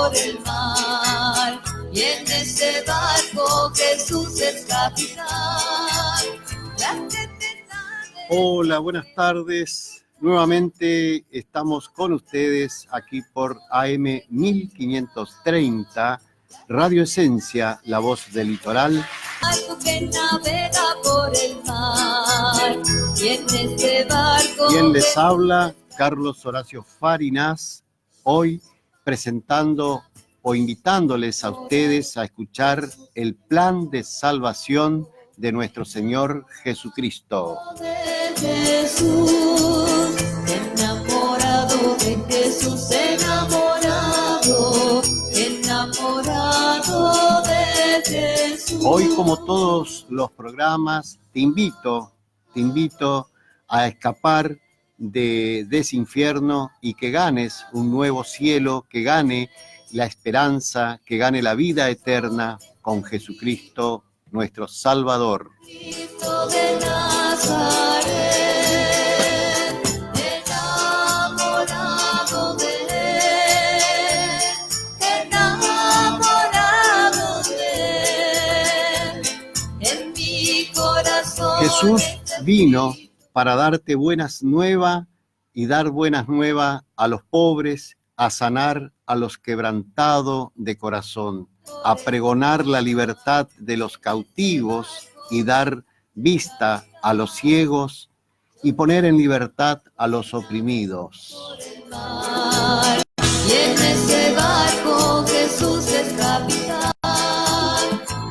por el mar, y en ese barco Jesús es capitán. Hola, buenas tardes. Nuevamente estamos con ustedes aquí por AM 1530, Radio Esencia, la voz del litoral. Que navega por el mar, y en este barco... Quien les habla, Carlos Horacio Farinas, hoy presentando o invitándoles a ustedes a escuchar el plan de salvación de nuestro Señor Jesucristo. Jesús, enamorado de Jesús, enamorado de Jesús. Hoy, como todos los programas, te invito a escapar de ese infierno y que ganes un nuevo cielo, que gane la esperanza, que gane la vida eterna con Jesucristo, nuestro Salvador. Cristo de Nazaret, enamorado de él, enamorado de él, en mi corazón. Jesús vino para darte buenas nuevas y dar buenas nuevas a los pobres, a sanar a los quebrantados de corazón, a pregonar la libertad de los cautivos y dar vista a los ciegos y poner en libertad a los oprimidos. Y en ese barco Jesús es capitán.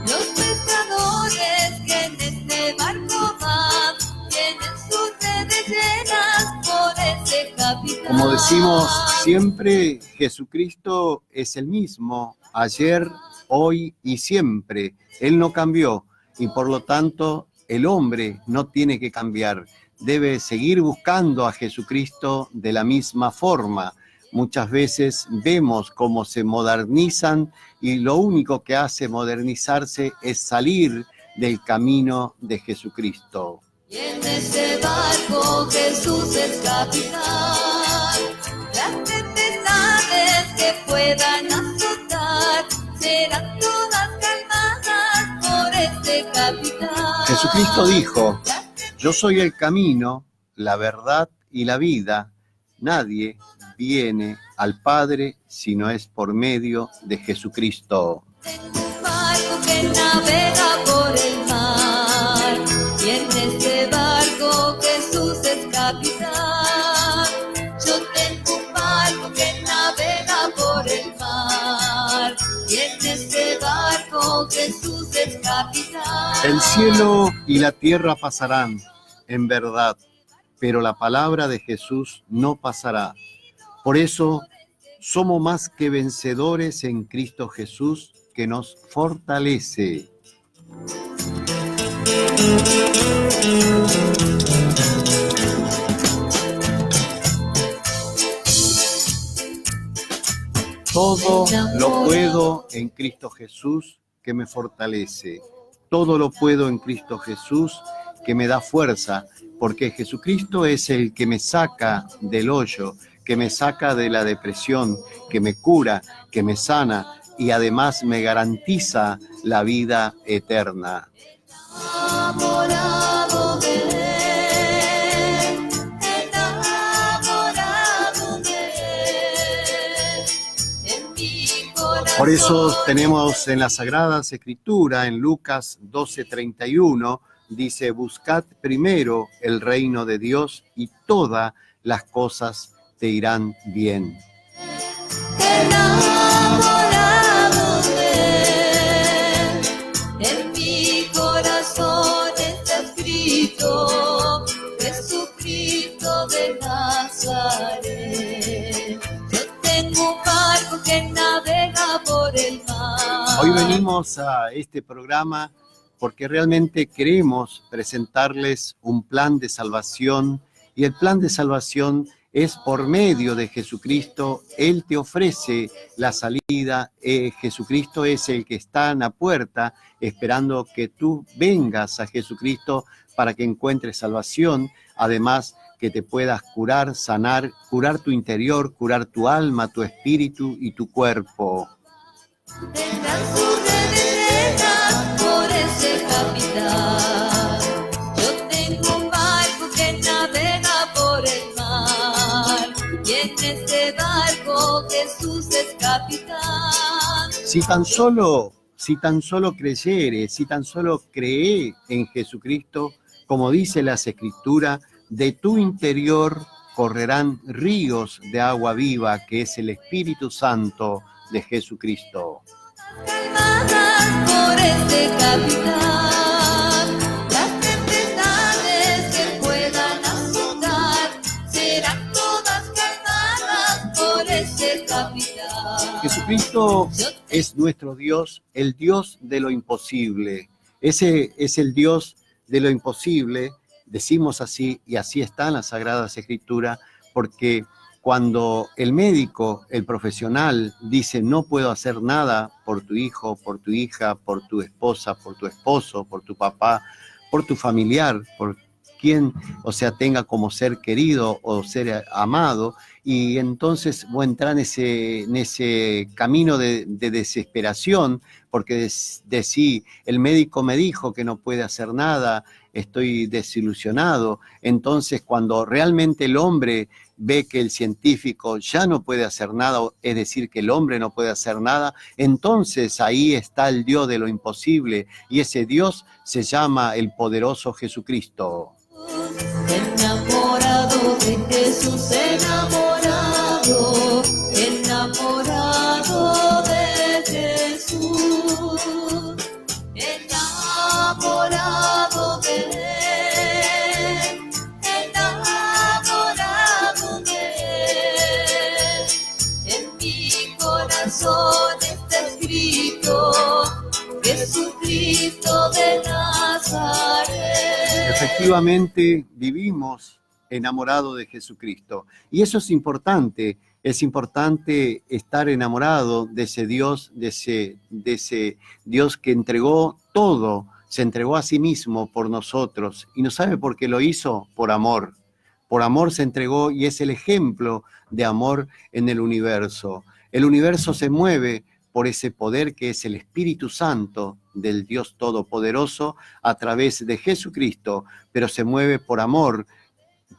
Los pescadores que en este barco van tienen sus redes llenas por ese capitán. Como decimos siempre, Jesucristo es el mismo, ayer, hoy y siempre. Él no cambió y por lo tanto el hombre no tiene que cambiar. Debe seguir buscando a Jesucristo de la misma forma. Muchas veces vemos cómo se modernizan y lo único que hace modernizarse es salir del camino de Jesucristo. Y en ese barco Jesús es capitán. Las tempestades que puedan azotar serán todas calmadas por este capitán. Jesucristo dijo: yo soy el camino, la verdad y la vida. Nadie viene al Padre si no es por medio de Jesucristo. Tengo un barco que navega por el mar, y en este barco Jesús es capitán. Yo tengo un barco que navega por el mar, y en este barco Jesús es capitán. El cielo y la tierra pasarán, en verdad, pero la palabra de Jesús no pasará. Por eso somos más que vencedores en Cristo Jesús, que nos fortalece. Todo lo puedo en Cristo Jesús, que me fortalece. Todo lo puedo en Cristo Jesús, que me da fuerza, porque Jesucristo es el que me saca del hoyo, que me saca de la depresión, que me cura, que me sana y además me garantiza la vida eterna. Enamorado de él, enamorado de él, en mi corazón. Por eso tenemos en las Sagradas Escrituras, en Lucas 12:31, dice: buscad primero el reino de Dios y todas las cosas te irán bien. Enamorado de él, en mi corazón está escrito Jesucristo de Nazaret. Yo tengo un barco que navega por el mar. Hoy venimos a este programa porque realmente queremos presentarles un plan de salvación, y el plan de salvación es por medio de Jesucristo. Él te ofrece la salida. Jesucristo es el que está en la puerta esperando que tú vengas a Jesucristo para que encuentres salvación. Además que te puedas curar, sanar, curar tu interior, curar tu alma, tu espíritu y tu cuerpo. Tendrán sus redes llenas por ese capitán. Yo tengo un barco que navega por el mar, y en ese barco Jesús es capitán. Si tan solo creyere, si tan solo cree en Jesucristo, como dice las Escrituras, de tu interior correrán ríos de agua viva, que es el Espíritu Santo de Jesucristo. Calmadas por este capitán, las tempestades que puedan azotar serán todas calmadas por ese capitán. Jesucristo es nuestro Dios, el Dios de lo imposible. Ese es el Dios de lo imposible, decimos así, y así está en las Sagradas Escrituras, porque cuando el médico, el profesional, dice no puedo hacer nada por tu hijo, por tu hija, por tu esposa, por tu esposo, por tu papá, por tu familiar, por quien, o sea, tenga como ser querido o ser amado, y entonces vos entrás en ese camino de desesperación, porque decís, el médico me dijo que no puede hacer nada, estoy desilusionado. Entonces, cuando realmente el hombre ve que el científico ya no puede hacer nada, es decir, que el hombre no puede hacer nada, entonces ahí está el Dios de lo imposible, y ese Dios se llama el poderoso Jesucristo. Enamorado de Jesús, enamorado, enamorado de Jesús, enamorado de Él, enamorado de Él. En mi corazón está escrito Jesucristo de Nazaret. Efectivamente, vivimos enamorados de Jesucristo. Y eso es importante estar enamorado de ese Dios, de ese Dios que entregó todo, se entregó a sí mismo por nosotros. ¿Y no sabe por qué lo hizo? Por amor. Por amor se entregó, y es el ejemplo de amor en el universo. El universo se mueve por ese poder que es el Espíritu Santo del Dios Todopoderoso a través de Jesucristo, pero se mueve por amor.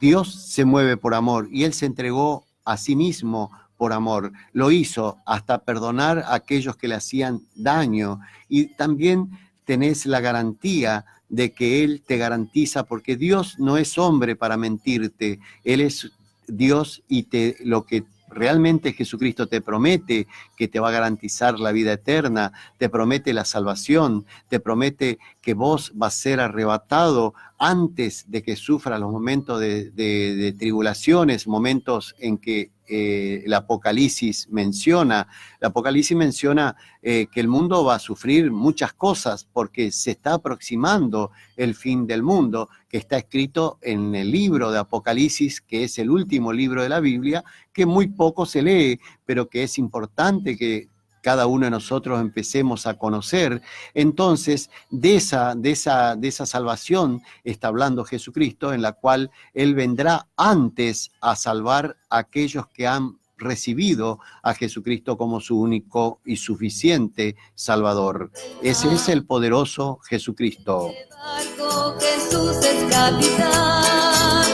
Dios se mueve por amor, y Él se entregó a sí mismo por amor. Lo hizo hasta perdonar a aquellos que le hacían daño, y también tenés la garantía de que Él te garantiza, porque Dios no es hombre para mentirte, Él es Dios, y lo que realmente Jesucristo te promete, que te va a garantizar la vida eterna, te promete la salvación, te promete que vos vas a ser arrebatado antes de que sufras los momentos de tribulaciones, momentos en que el Apocalipsis menciona. El Apocalipsis menciona que el mundo va a sufrir muchas cosas porque se está aproximando el fin del mundo, que está escrito en el libro de Apocalipsis, que es el último libro de la Biblia, que muy poco se lee, pero que es importante que cada uno de nosotros empecemos a conocer. Entonces, de esa salvación está hablando Jesucristo, en la cual Él vendrá antes a salvar a aquellos que han recibido a Jesucristo como su único y suficiente Salvador. Ese es el poderoso Jesucristo. Barco, Jesús es capitán.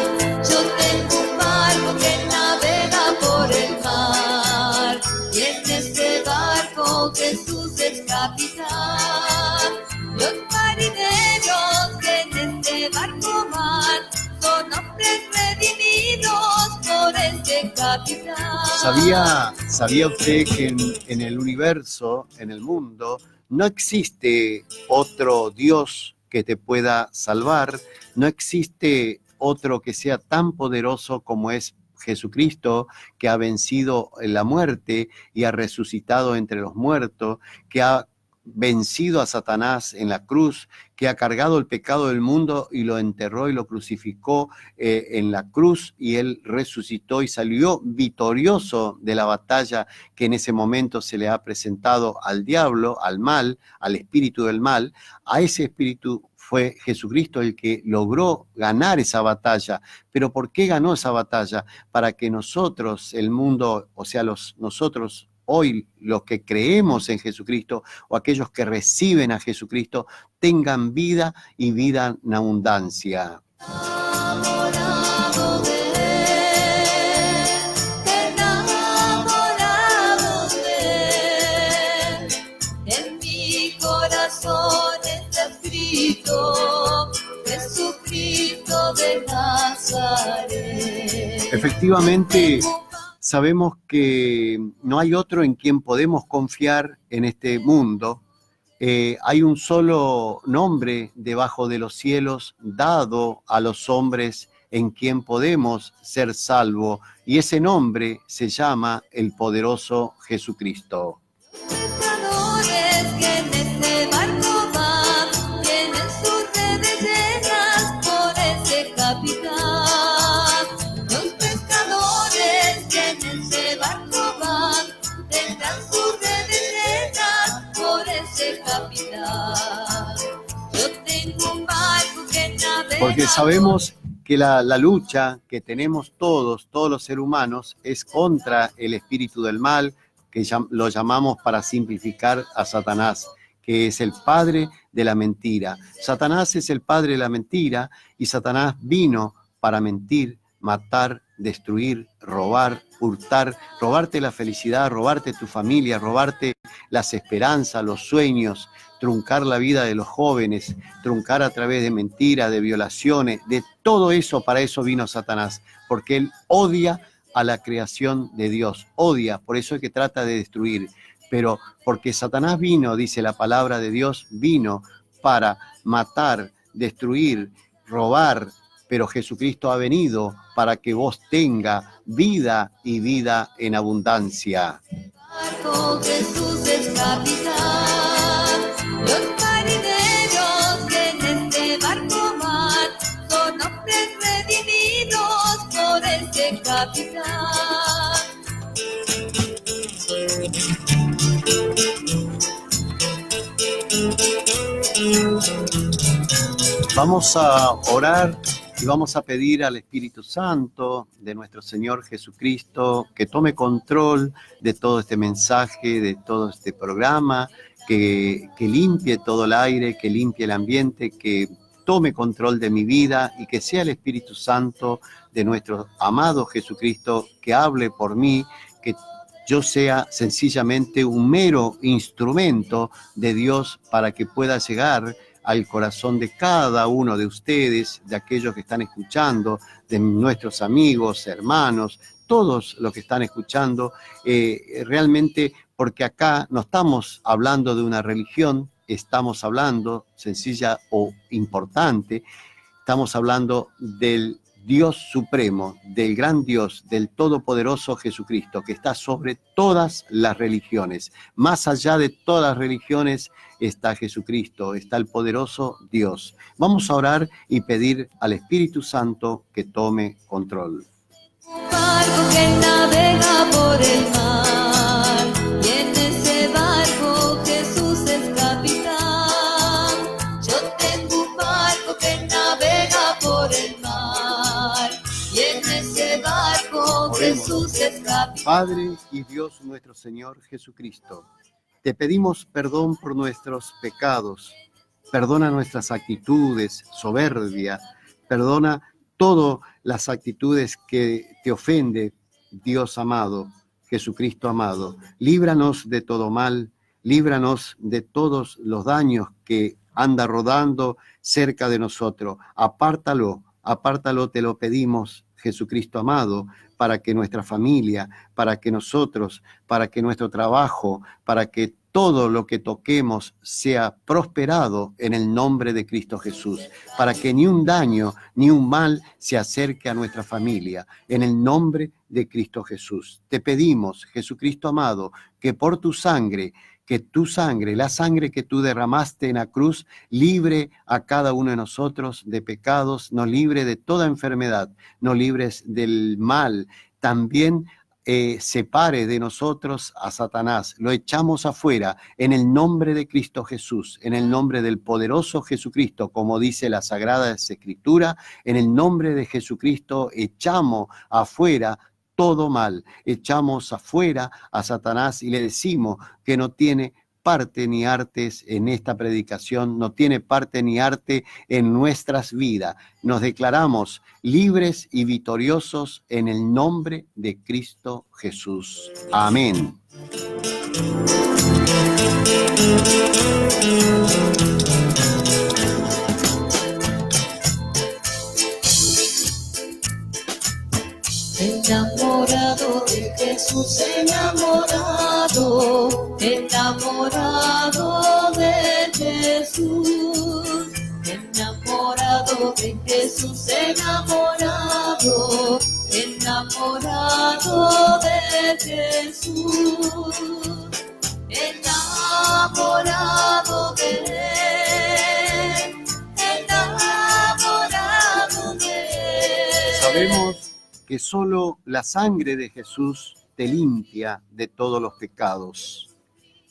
Yo tengo un barco que navega por el mar, y en este barco Jesús es capitán. Los marineros que en este barco van son hombres redimidos por este capitán. ¿Sabía usted que en el universo, en el mundo, no existe otro Dios que te pueda salvar? No existe otro que sea tan poderoso como es Jesucristo, que ha vencido la muerte y ha resucitado entre los muertos, que ha vencido a Satanás en la cruz, que ha cargado el pecado del mundo y lo enterró y lo crucificó en la cruz, y él resucitó y salió victorioso de la batalla que en ese momento se le ha presentado al diablo, al mal, al espíritu del mal. A ese espíritu fue Jesucristo el que logró ganar esa batalla. ¿Pero por qué ganó esa batalla? Para que nosotros, el mundo, o sea, nosotros hoy, los que creemos en Jesucristo o aquellos que reciben a Jesucristo, tengan vida y vida en abundancia. Enamorado de él, enamorado de él. En mi corazón está escrito Jesucristo de Nazaret. Efectivamente, sabemos que no hay otro en quien podemos confiar en este mundo. Hay un solo nombre debajo de los cielos dado a los hombres en quien podemos ser salvos, y ese nombre se llama el poderoso Jesucristo. Pescadores que en este barco van, tienen sus redes llenas por ese capitán. Los pescadores que en ese barco van, tendrán sus redes llenas por ese capitán. Yo tengo un barco que navega. Porque sabemos que la lucha que tenemos todos los seres humanos, es contra el espíritu del mal, que lo llamamos, para simplificar, a Satanás, que es el padre de la mentira. Satanás es el padre de la mentira, y Satanás vino para mentir, matar, destruir, robar, hurtar, robarte la felicidad, robarte tu familia, robarte las esperanzas, los sueños, truncar la vida de los jóvenes, truncar a través de mentiras, de violaciones, de todo eso. Para eso vino Satanás, porque él odia a la creación de Dios, odia, por eso es que trata de destruir. Pero porque Satanás vino, dice la palabra de Dios, vino para matar, destruir, robar, pero Jesucristo ha venido para que vos tenga vida y vida en abundancia. Jesús es capitán. Los marineros que en este barco van son hombres redimidos por este capitán. Vamos a orar y vamos a pedir al Espíritu Santo de nuestro Señor Jesucristo que tome control de todo este mensaje, de todo este programa, que limpie todo el aire, que limpie el ambiente, que tome control de mi vida, y que sea el Espíritu Santo de nuestro amado Jesucristo que hable por mí, que yo sea sencillamente un mero instrumento de Dios para que pueda llegar al corazón de cada uno de ustedes, de aquellos que están escuchando, de nuestros amigos, hermanos, todos los que están escuchando, realmente, porque acá no estamos hablando de una religión, estamos hablando, sencilla o importante, estamos hablando del Dios supremo, del gran Dios, del todopoderoso Jesucristo, que está sobre todas las religiones. Más allá de todas las religiones está Jesucristo, está el poderoso Dios. Vamos a orar y pedir al Espíritu Santo que tome control. Un barco que navega por el mar, y en ese barco Jesús es capitán. Yo tengo un barco que navega por el mar, y en ese barco Jesús es capitán. Padre y Dios nuestro Señor Jesucristo, te pedimos perdón por nuestros pecados, perdona nuestras actitudes, soberbia, perdona todas las actitudes que te ofende, Dios amado, Jesucristo amado. Líbranos de todo mal, líbranos de todos los daños que anda rodando cerca de nosotros. Apártalo, te lo pedimos, Jesucristo amado, para que nuestra familia, para que nosotros, para que nuestro trabajo, para que todo lo que toquemos sea prosperado en el nombre de Cristo Jesús, para que ni un daño ni un mal se acerque a nuestra familia, en el nombre de Cristo Jesús. Te pedimos, Jesucristo amado, que por tu sangre, que tu sangre, la sangre que tú derramaste en la cruz, libre a cada uno de nosotros de pecados, nos libre de toda enfermedad, nos libres del mal. También separe de nosotros a Satanás, lo echamos afuera en el nombre de Cristo Jesús, en el nombre del poderoso Jesucristo, como dice la Sagrada Escritura, en el nombre de Jesucristo echamos afuera todo mal, echamos afuera a Satanás y le decimos que no tiene parte ni artes en esta predicación, no tiene parte ni arte en nuestras vidas. Nos declaramos libres y victoriosos en el nombre de Cristo Jesús. Amén. Enamorado de Jesús, enamorado, enamorado de Jesús, enamorado de Jesús, enamorado, enamorado de Jesús, enamorado de él, enamorado de él. Sabemos que solo la sangre de Jesús te limpia de todos los pecados.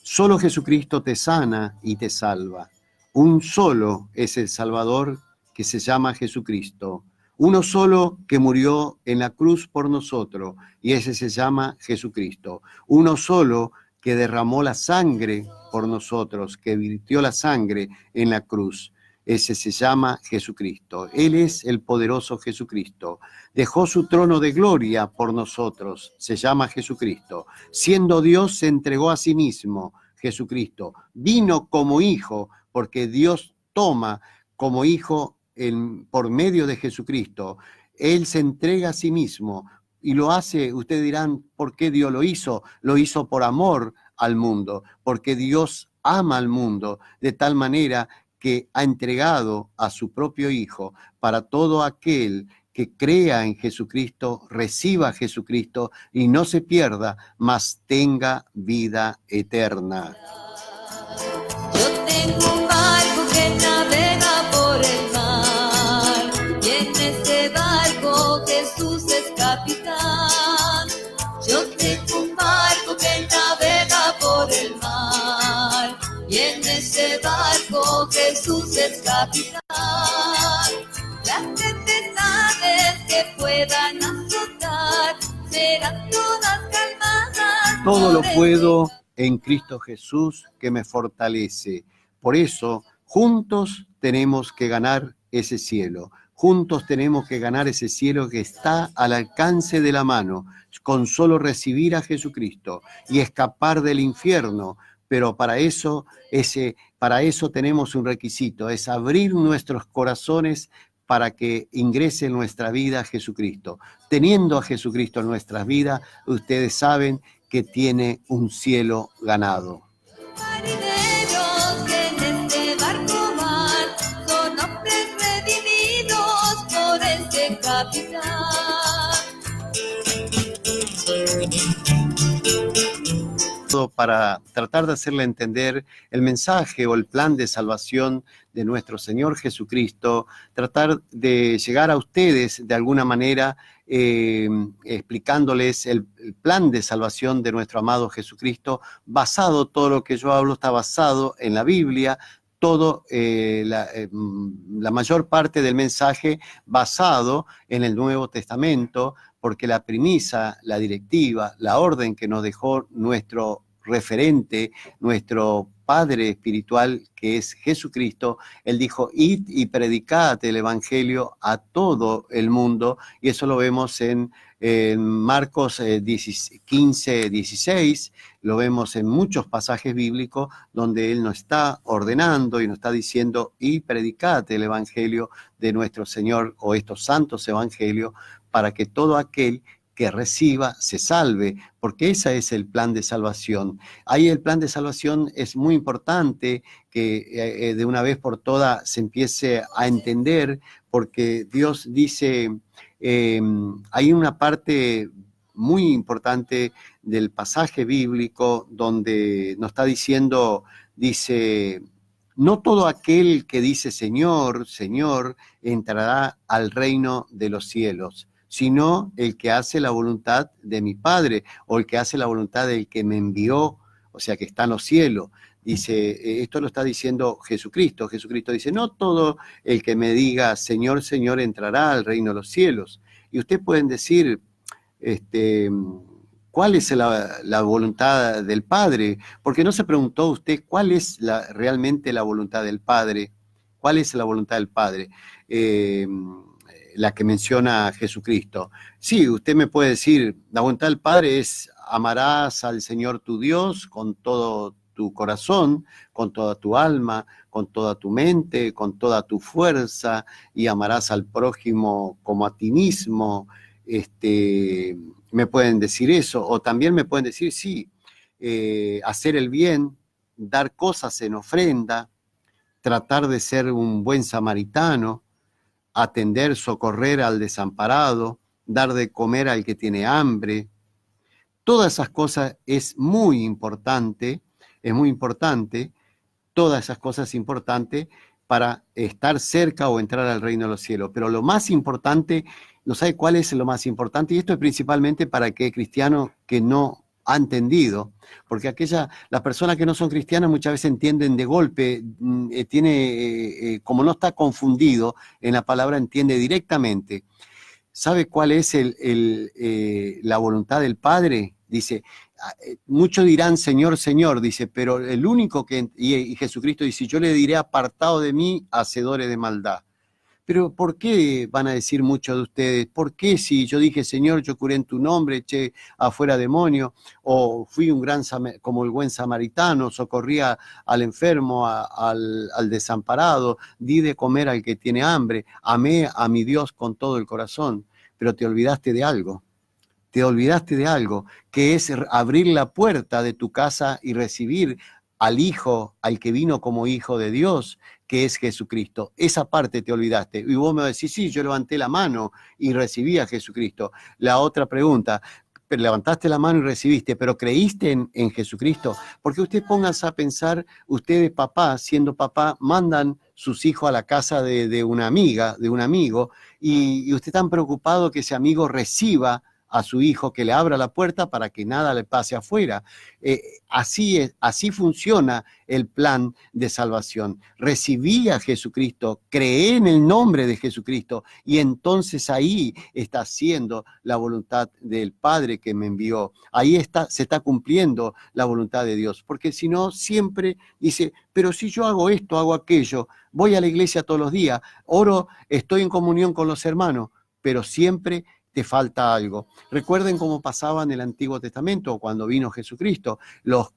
Solo Jesucristo te sana y te salva. Un solo es el Salvador, que se llama Jesucristo. Uno solo que murió en la cruz por nosotros, y ese se llama Jesucristo. Uno solo que derramó la sangre por nosotros, que virtió la sangre en la cruz. Ese se llama Jesucristo. Él es el poderoso Jesucristo. Dejó su trono de gloria por nosotros. Se llama Jesucristo. Siendo Dios, se entregó a sí mismo. Jesucristo vino como hijo, porque Dios toma como hijo por medio de Jesucristo. Él se entrega a sí mismo y lo hace. Ustedes dirán, ¿por qué Dios lo hizo? Lo hizo por amor al mundo, porque Dios ama al mundo de tal manera que ha entregado a su propio Hijo para todo aquel que crea en Jesucristo, reciba a Jesucristo y no se pierda, mas tenga vida eterna. Yo tengo un barco que navega por el mar, y en ese barco Jesús es capitán. Yo tengo un barco que navega por el mar, y en ese barco Jesús es capitán. Las tempestades que puedan azotar serán todas calmadas. Todo lo puedo en Cristo Jesús que me fortalece. Por eso, juntos tenemos que ganar ese cielo. Juntos tenemos que ganar ese cielo que está al alcance de la mano, con solo recibir a Jesucristo y escapar del infierno. Pero para eso tenemos un requisito, es abrir nuestros corazones para que ingrese en nuestra vida Jesucristo. Teniendo a Jesucristo en nuestras vidas, ustedes saben que tiene un cielo ganado. Marineros que en este barco van, son hombres redimidos por este capitán. Para tratar de hacerle entender el mensaje o el plan de salvación de nuestro Señor Jesucristo, tratar de llegar a ustedes de alguna manera explicándoles el plan de salvación de nuestro amado Jesucristo, todo lo que yo hablo está basado en la Biblia, la mayor parte del mensaje basado en el Nuevo Testamento, porque la premisa, la directiva, la orden que nos dejó nuestro referente, nuestro Padre espiritual, que es Jesucristo, Él dijo, id y predicad el Evangelio a todo el mundo, y eso lo vemos en Marcos 15, 16, lo vemos en muchos pasajes bíblicos donde Él nos está ordenando y nos está diciendo, y predicad el Evangelio de nuestro Señor, o estos santos evangelios, para que todo aquel que reciba se salve, porque ese es el plan de salvación. Ahí el plan de salvación es muy importante que de una vez por todas se empiece a entender, porque Dios dice, hay una parte muy importante del pasaje bíblico donde nos está diciendo, dice, no todo aquel que dice Señor, Señor, entrará al reino de los cielos, sino el que hace la voluntad de mi Padre o el que hace la voluntad del que me envió, o sea, que está en los cielos. Dice, esto lo está diciendo Jesucristo. Jesucristo dice, no todo el que me diga Señor, Señor entrará al reino de los cielos. Y ustedes pueden decir, ¿cuál es la voluntad del Padre? Porque no se preguntó usted cuál es realmente la voluntad del Padre. ¿Cuál es la voluntad del Padre? La que menciona Jesucristo. Sí, usted me puede decir, la voluntad del Padre es amarás al Señor tu Dios con todo tu corazón, con toda tu alma, con toda tu mente, con toda tu fuerza, y amarás al prójimo como a ti mismo. Me pueden decir eso, o también me pueden decir, sí, hacer el bien, dar cosas en ofrenda, tratar de ser un buen samaritano, atender, socorrer al desamparado, dar de comer al que tiene hambre. Todas esas cosas es muy importante, todas esas cosas importantes para estar cerca o entrar al reino de los cielos. Pero lo más importante, ¿no sabe cuál es lo más importante? Y esto es principalmente para aquel cristiano que no ha entendido, porque las personas que no son cristianas muchas veces entienden de golpe, como no está confundido en la palabra, entiende directamente. ¿Sabe cuál es la voluntad del Padre? Dice, muchos dirán Señor, Señor, dice, pero el único y Jesucristo dice, yo le diré apartado de mí, hacedores de maldad. Pero ¿por qué van a decir muchos de ustedes? ¿Por qué si yo dije, Señor, yo curé en tu nombre, eché afuera demonios, o fui como el buen samaritano, socorría al enfermo, al desamparado, di de comer al que tiene hambre, amé a mi Dios con todo el corazón? Pero te olvidaste de algo. Te olvidaste de algo, que es abrir la puerta de tu casa y recibir al Hijo, al que vino como Hijo de Dios, que es Jesucristo. Esa parte te olvidaste. Y vos me decís, sí, yo levanté la mano y recibí a Jesucristo. La otra pregunta, levantaste la mano y recibiste, pero ¿creíste en Jesucristo? Porque ustedes pónganse a pensar, ustedes papás, siendo papá, mandan sus hijos a la casa de una amiga, de un amigo, y usted tan preocupado que ese amigo reciba a su hijo, que le abra la puerta para que nada le pase afuera. Así funciona el plan de salvación. Recibí a Jesucristo, creé en el nombre de Jesucristo, y entonces ahí está haciendo la voluntad del Padre que me envió. Ahí se está cumpliendo la voluntad de Dios, porque si no, siempre dice, pero si yo hago esto, hago aquello, voy a la iglesia todos los días, oro, estoy en comunión con los hermanos, pero siempre te falta algo. Recuerden cómo pasaba en el Antiguo Testamento cuando vino Jesucristo. Los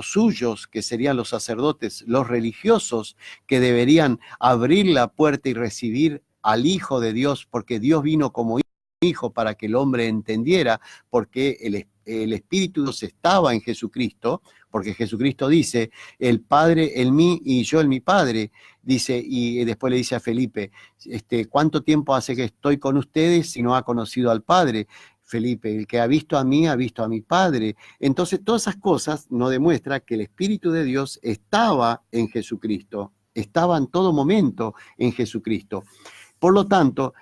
suyos, que serían los sacerdotes, los religiosos, que deberían abrir la puerta y recibir al Hijo de Dios, porque Dios vino como Hijo para que el hombre entendiera, porque el Espíritu de Dios estaba en Jesucristo, porque Jesucristo dice, el Padre en mí y yo en mi Padre, dice, y después le dice a Felipe, ¿cuánto tiempo hace que estoy con ustedes y no ha conocido al Padre? Felipe, el que ha visto a mí, ha visto a mi Padre. Entonces, todas esas cosas nos demuestran que el Espíritu de Dios estaba en Jesucristo, estaba en todo momento en Jesucristo. Por lo tanto,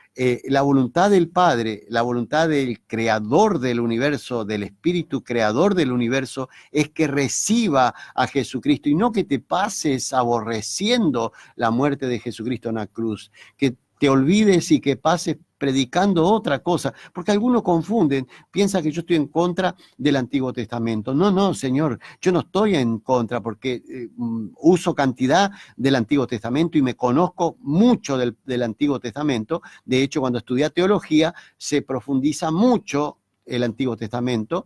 la voluntad del Padre, la voluntad del Creador del universo, del Espíritu Creador del universo, es que reciba a Jesucristo y no que te pases aborreciendo la muerte de Jesucristo en la cruz, que te olvides y que pases predicando otra cosa, porque algunos confunden, piensan que yo estoy en contra del Antiguo Testamento. No, Señor, yo no estoy en contra, porque uso cantidad del Antiguo Testamento y me conozco mucho del Antiguo Testamento. De hecho, cuando estudié teología, se profundiza mucho el Antiguo Testamento,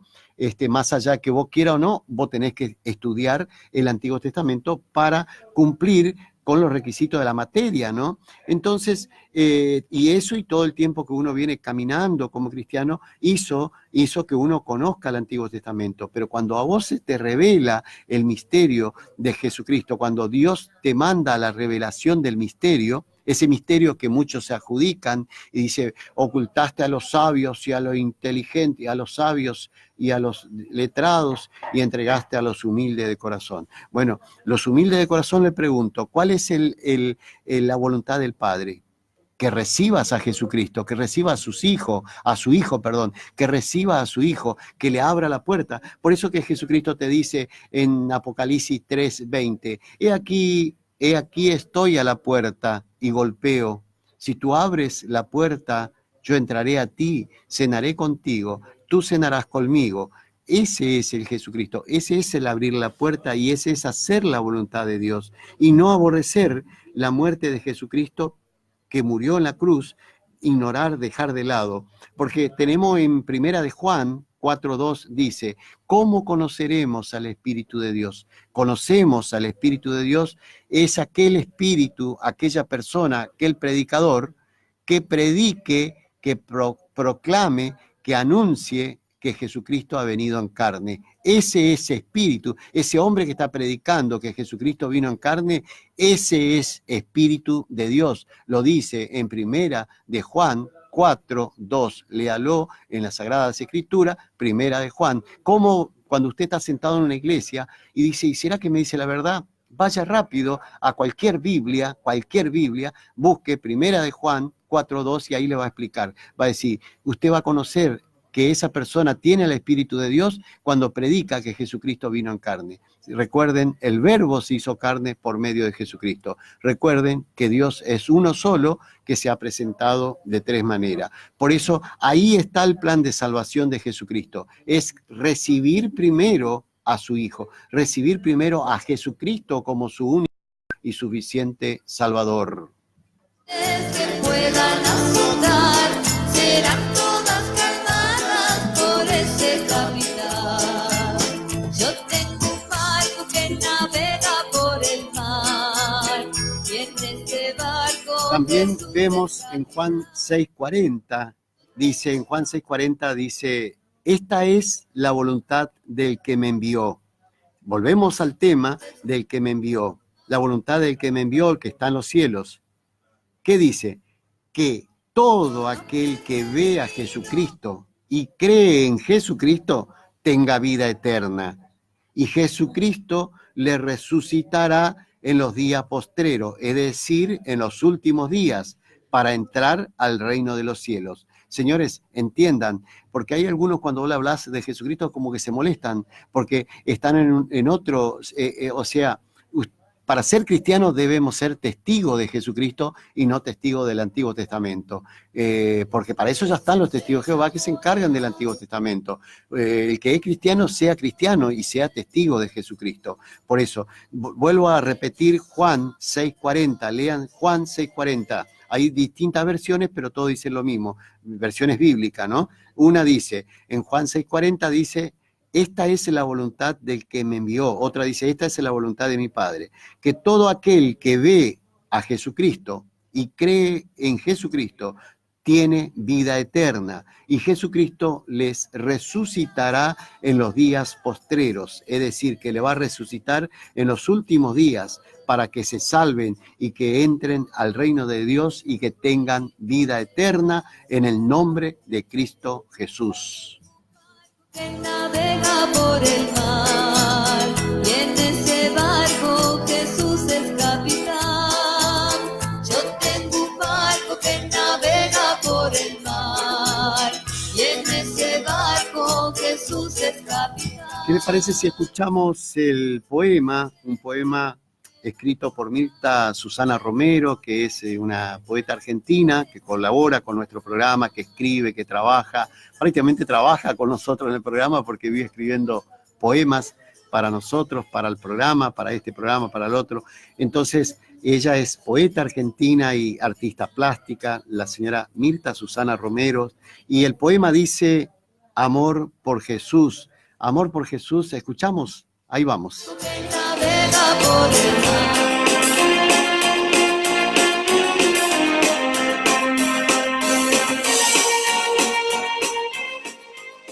más allá que vos quiera o no, vos tenés que estudiar el Antiguo Testamento para cumplir con los requisitos de la materia, ¿no? Entonces, y eso y todo el tiempo que uno viene caminando como cristiano hizo que uno conozca el Antiguo Testamento. Pero cuando a vos se te revela el misterio de Jesucristo, cuando Dios te manda la revelación del misterio, ese misterio que muchos se adjudican y dice, ocultaste a los sabios y a los inteligentes, a los sabios y a los letrados y entregaste a los humildes de corazón. Bueno, los humildes de corazón le pregunto, ¿cuál es la voluntad del Padre? Que recibas a Jesucristo, que reciba a su hijo, que reciba a su hijo, que le abra la puerta. Por eso que Jesucristo te dice en Apocalipsis 3:20, he aquí estoy a la puerta y golpeo. Si tú abres la puerta, yo entraré a ti, cenaré contigo, tú cenarás conmigo. Ese es el Jesucristo, ese es el abrir la puerta y ese es hacer la voluntad de Dios y no aborrecer la muerte de Jesucristo que murió en la cruz, ignorar, dejar de lado. Porque tenemos en Primera de Juan 4:2 dice, ¿cómo conoceremos al Espíritu de Dios? Conocemos al Espíritu de Dios, es aquel espíritu, aquella persona, aquel predicador que predique, que proclame, que anuncie que Jesucristo ha venido en carne. Ese espíritu, ese hombre que está predicando que Jesucristo vino en carne, ese es Espíritu de Dios. Lo dice en Primera de Juan 4:2. Léalo en las Sagradas Escrituras, Primera de Juan. Como cuando usted está sentado en una iglesia y dice, ¿y será que me dice la verdad? Vaya rápido a cualquier Biblia, busque Primera de Juan 4:2 y ahí le va a explicar. Va a decir, usted va a conocer que esa persona tiene el Espíritu de Dios cuando predica que Jesucristo vino en carne. Recuerden, el Verbo se hizo carne por medio de Jesucristo. Recuerden que Dios es uno solo que se ha presentado de tres maneras. Por eso, ahí está el plan de salvación de Jesucristo. Es recibir primero a su Hijo, recibir primero a Jesucristo como su único y suficiente Salvador. Que puedan azotar, serán todas cargadas por ese capitán. Yo tengo un barco que navega por el mar, y en este barco también vemos en Juan 6:40, dice, esta es la voluntad del que me envió. Volvemos al tema del que me envió, la voluntad del que me envió, el que está en los cielos. ¿Qué dice? Que todo aquel que ve a Jesucristo y cree en Jesucristo tenga vida eterna. Y Jesucristo le resucitará en los días postreros, es decir, en los últimos días, para entrar al reino de los cielos. Señores, entiendan, porque hay algunos cuando vos hablas de Jesucristo como que se molestan, porque están en otro, para ser cristianos debemos ser testigos de Jesucristo y no testigos del Antiguo Testamento, porque para eso ya están los testigos de Jehová que se encargan del Antiguo Testamento. El que es cristiano sea cristiano y sea testigo de Jesucristo. Por eso, vuelvo a repetir Juan 6:40, lean Juan 6:40. Hay distintas versiones, pero todos dicen lo mismo, versiones bíblicas, ¿no? Una dice, en Juan 6:40 dice, esta es la voluntad del que me envió. Otra dice, esta es la voluntad de mi Padre. Que todo aquel que ve a Jesucristo y cree en Jesucristo tiene vida eterna. Y Jesucristo les resucitará en los días postreros. Es decir, que le va a resucitar en los últimos días para que se salven y que entren al reino de Dios y que tengan vida eterna en el nombre de Cristo Jesús. Que navega por el mar, y en ese barco Jesús es capitán. Yo tengo un barco que navega por el mar, y en ese barco Jesús es capitán. ¿Qué le parece si escuchamos el poema, un poema escrito por Mirta Susana Romero, que es una poeta argentina que colabora con nuestro programa, que escribe, que trabaja, prácticamente trabaja con nosotros en el programa porque vive escribiendo poemas para nosotros, para el programa, para este programa, para el otro. Entonces, ella es poeta argentina y artista plástica, la señora Mirta Susana Romero, y el poema dice, Amor por Jesús. Amor por Jesús, escuchamos, ahí vamos. Por el mar.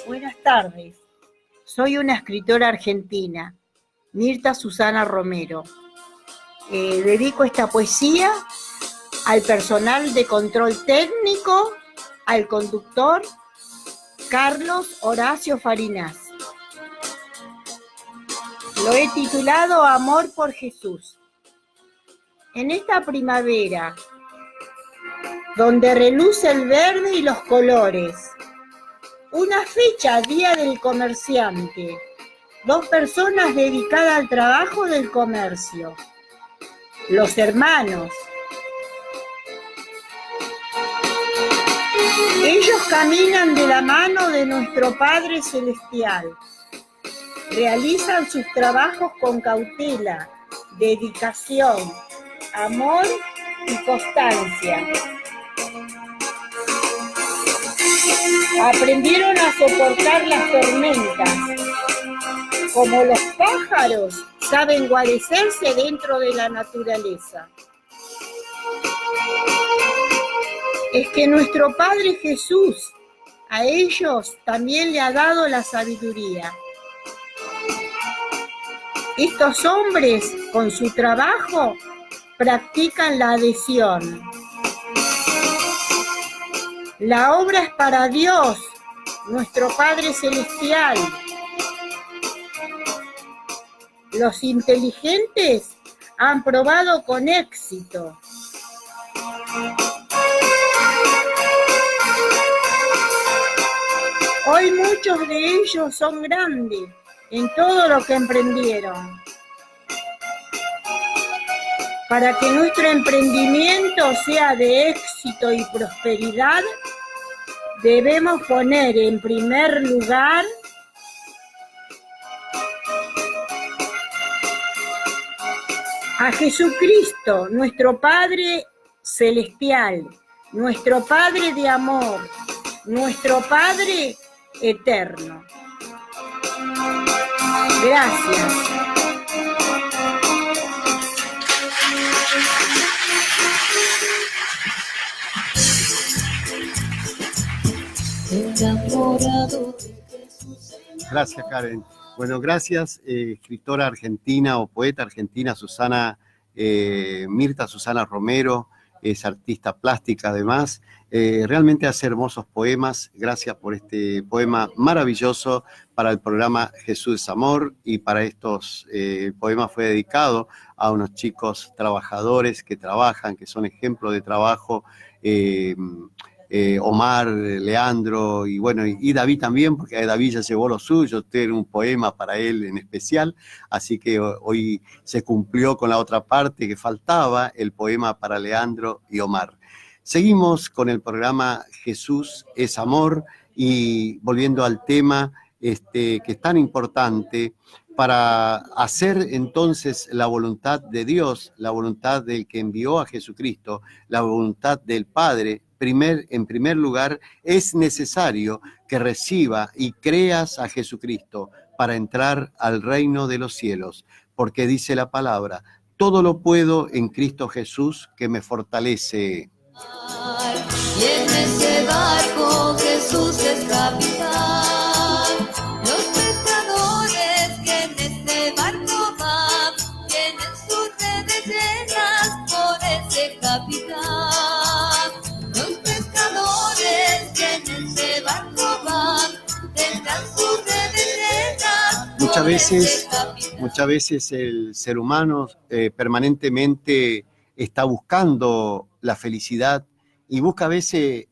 Buenas tardes, soy una escritora argentina, Mirta Susana Romero. Dedico esta poesía al personal de control técnico, al conductor Carlos Horacio Farinas. Lo he titulado Amor por Jesús. En esta primavera, donde reluce el verde y los colores, una fecha, Día del Comerciante, 2 personas dedicadas al trabajo del comercio, los hermanos. Ellos caminan de la mano de nuestro Padre Celestial, realizan sus trabajos con cautela, dedicación, amor y constancia. Aprendieron a soportar las tormentas. Como los pájaros, saben guarecerse dentro de la naturaleza. Es que nuestro Padre Jesús a ellos también le ha dado la sabiduría. Estos hombres, con su trabajo, practican la adhesión. La obra es para Dios, nuestro Padre Celestial. Los inteligentes han probado con éxito. Hoy muchos de ellos son grandes en todo lo que emprendieron. Para que nuestro emprendimiento sea de éxito y prosperidad, debemos poner en primer lugar a Jesucristo, nuestro Padre Celestial, nuestro Padre de amor, nuestro Padre eterno. Gracias. Gracias, Karen. Bueno, gracias, escritora argentina o poeta argentina Mirta Susana Romero, es artista plástica además. Realmente hace hermosos poemas. Gracias por este poema maravilloso para el programa Jesús es Amor, y para estos poemas fue dedicado a unos chicos trabajadores que trabajan, que son ejemplo de trabajo. Omar, Leandro y bueno, y David también, porque David ya llevó lo suyo, tiene un poema para él en especial, así que hoy se cumplió con la otra parte que faltaba, el poema para Leandro y Omar. Seguimos con el programa Jesús es Amor, y volviendo al tema que es tan importante para hacer entonces la voluntad de Dios, la voluntad del que envió a Jesucristo, la voluntad del Padre. En primer lugar, es necesario que reciba y creas a Jesucristo para entrar al reino de los cielos, porque dice la palabra, todo lo puedo en Cristo Jesús que me fortalece. Y en ese barco Jesús es capitán. Los pescadores que en este barco van tienen sus redes llenas por ese capitán. Los pescadores que en ese barco van tendrán sus redes llenas. Muchas veces el ser humano permanentemente está buscando la felicidad y busca a veces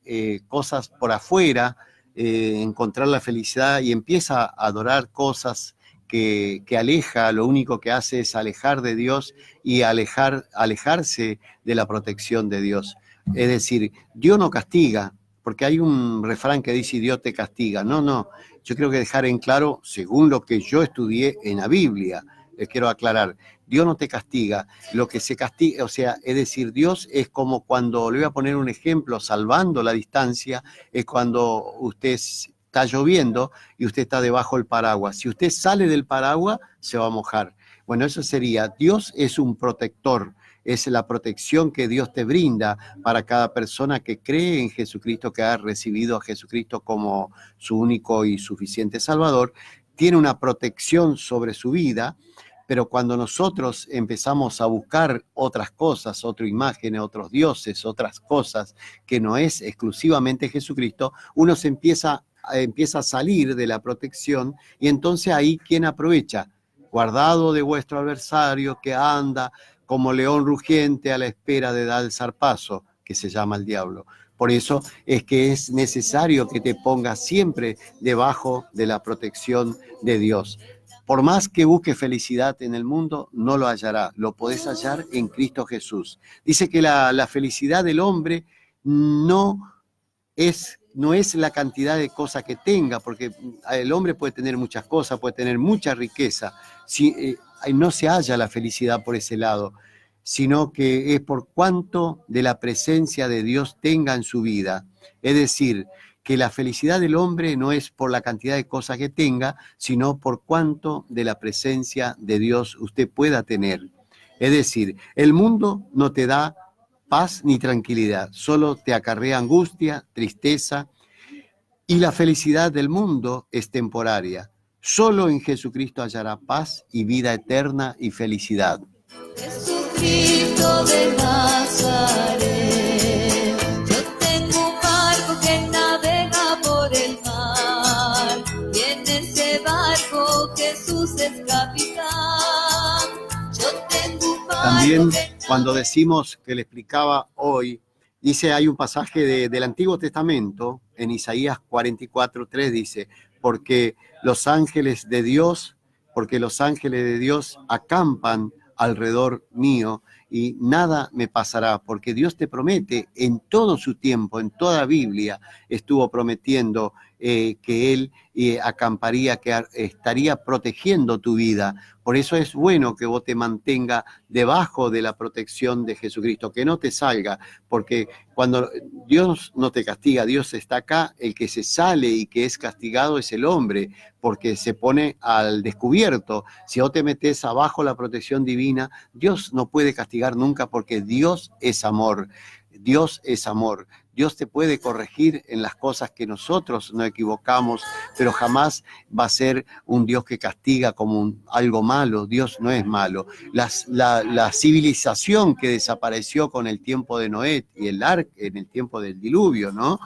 cosas por afuera, encontrar la felicidad, y empieza a adorar cosas que aleja, lo único que hace es alejar de Dios y alejarse de la protección de Dios. Es decir, Dios no castiga, porque hay un refrán que dice Dios te castiga. No, yo quiero que dejar en claro, según lo que yo estudié en la Biblia, les quiero aclarar, Dios no te castiga, lo que se castiga, o sea, es decir, Dios es como cuando, le voy a poner un ejemplo, salvando la distancia, es cuando usted está lloviendo y usted está debajo del paraguas. Si usted sale del paraguas, se va a mojar. Bueno, eso sería, Dios es un protector, es la protección que Dios te brinda para cada persona que cree en Jesucristo, que ha recibido a Jesucristo como su único y suficiente Salvador. Tiene una protección sobre su vida, Pero cuando nosotros empezamos a buscar otras cosas, otras imágenes, otros dioses, otras cosas que no es exclusivamente Jesucristo, uno se empieza a salir de la protección y entonces ahí ¿quién aprovecha? Guardado de vuestro adversario que anda como león rugiente a la espera de dar el zarpazo, que se llama el diablo. Por eso es que es necesario que te pongas siempre debajo de la protección de Dios. Por más que busques felicidad en el mundo, no lo hallará. Lo podés hallar en Cristo Jesús. Dice que la felicidad del hombre no es la cantidad de cosas que tenga, porque el hombre puede tener muchas cosas, puede tener mucha riqueza. No se halla la felicidad por ese lado, sino que es por cuanto de la presencia de Dios tenga en su vida. Es decir, que la felicidad del hombre no es por la cantidad de cosas que tenga, sino por cuanto de la presencia de Dios usted pueda tener. Es decir, el mundo no te da paz ni tranquilidad, solo te acarrea angustia, tristeza, y la felicidad del mundo es temporaria. Solo en Jesucristo hallará paz y vida eterna y felicidad. Jesucristo de Nazaret, yo tengo un barco que navega por el mar, y en ese barco Jesús es capitán. Yo tengo un barco. También cuando decimos que le explicaba hoy, dice, hay un pasaje del Antiguo Testamento, en Isaías 44:3 dice, porque los ángeles de Dios acampan alrededor mío y nada me pasará, porque Dios te promete en todo su tiempo, en toda Biblia estuvo prometiendo que Él acamparía, que estaría protegiendo tu vida. Por eso es bueno que vos te mantengas debajo de la protección de Jesucristo, que no te salga, porque cuando Dios no te castiga, Dios está acá, el que se sale y que es castigado es el hombre, porque se pone al descubierto. Si vos te metés abajo la protección divina, Dios no puede castigar nunca, porque Dios es amor. Dios es amor. Dios te puede corregir en las cosas que nosotros no equivocamos, pero jamás va a ser un Dios que castiga como algo malo. Dios no es malo. La civilización que desapareció con el tiempo de Noé y el arca en el tiempo del diluvio, ¿no?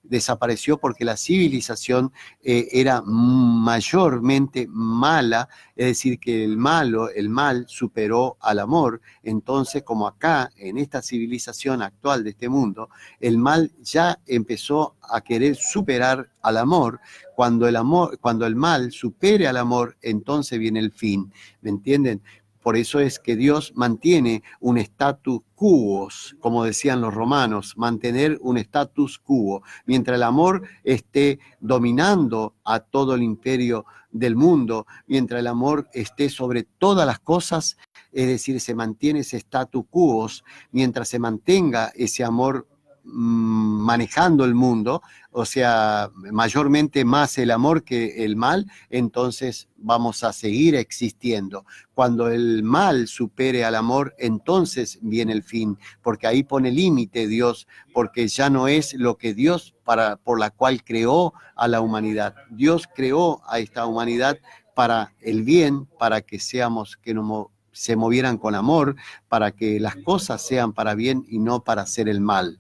Desapareció porque la civilización era mayormente mala, es decir, que el mal superó al amor. Entonces, como acá, en esta civilización actual de este mundo, el mal ya empezó a querer superar al amor. Cuando el mal supere al amor, entonces viene el fin. ¿Me entienden? Por eso es que Dios mantiene un status quo, como decían los romanos, mantener un status quo. Mientras el amor esté dominando a todo el imperio del mundo, mientras el amor esté sobre todas las cosas, es decir, se mantiene ese status quo, mientras se mantenga ese amor manejando el mundo, o sea, mayormente más el amor que el mal, entonces vamos a seguir existiendo. Cuando el mal supere al amor, entonces viene el fin, porque ahí pone límite Dios, porque ya no es lo que Dios por la cual creó a la humanidad. Dios creó a esta humanidad para el bien, para que seamos, que no se movieran con amor, para que las cosas sean para bien y no para hacer el mal.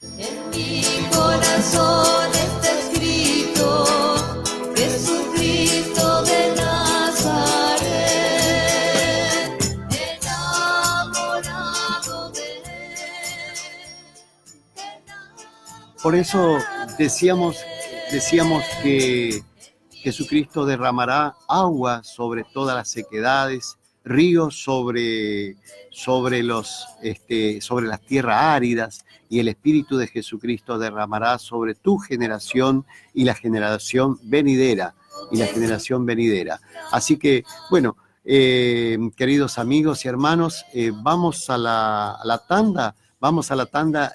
En mi corazón está escrito, Jesucristo de Nazaret, enamorado de Él. Por eso decíamos que Jesucristo derramará agua sobre todas las sequedades, ríos sobre las tierras áridas, y el Espíritu de Jesucristo derramará sobre tu generación y la generación venidera, Así que, bueno, queridos amigos y hermanos, vamos a la tanda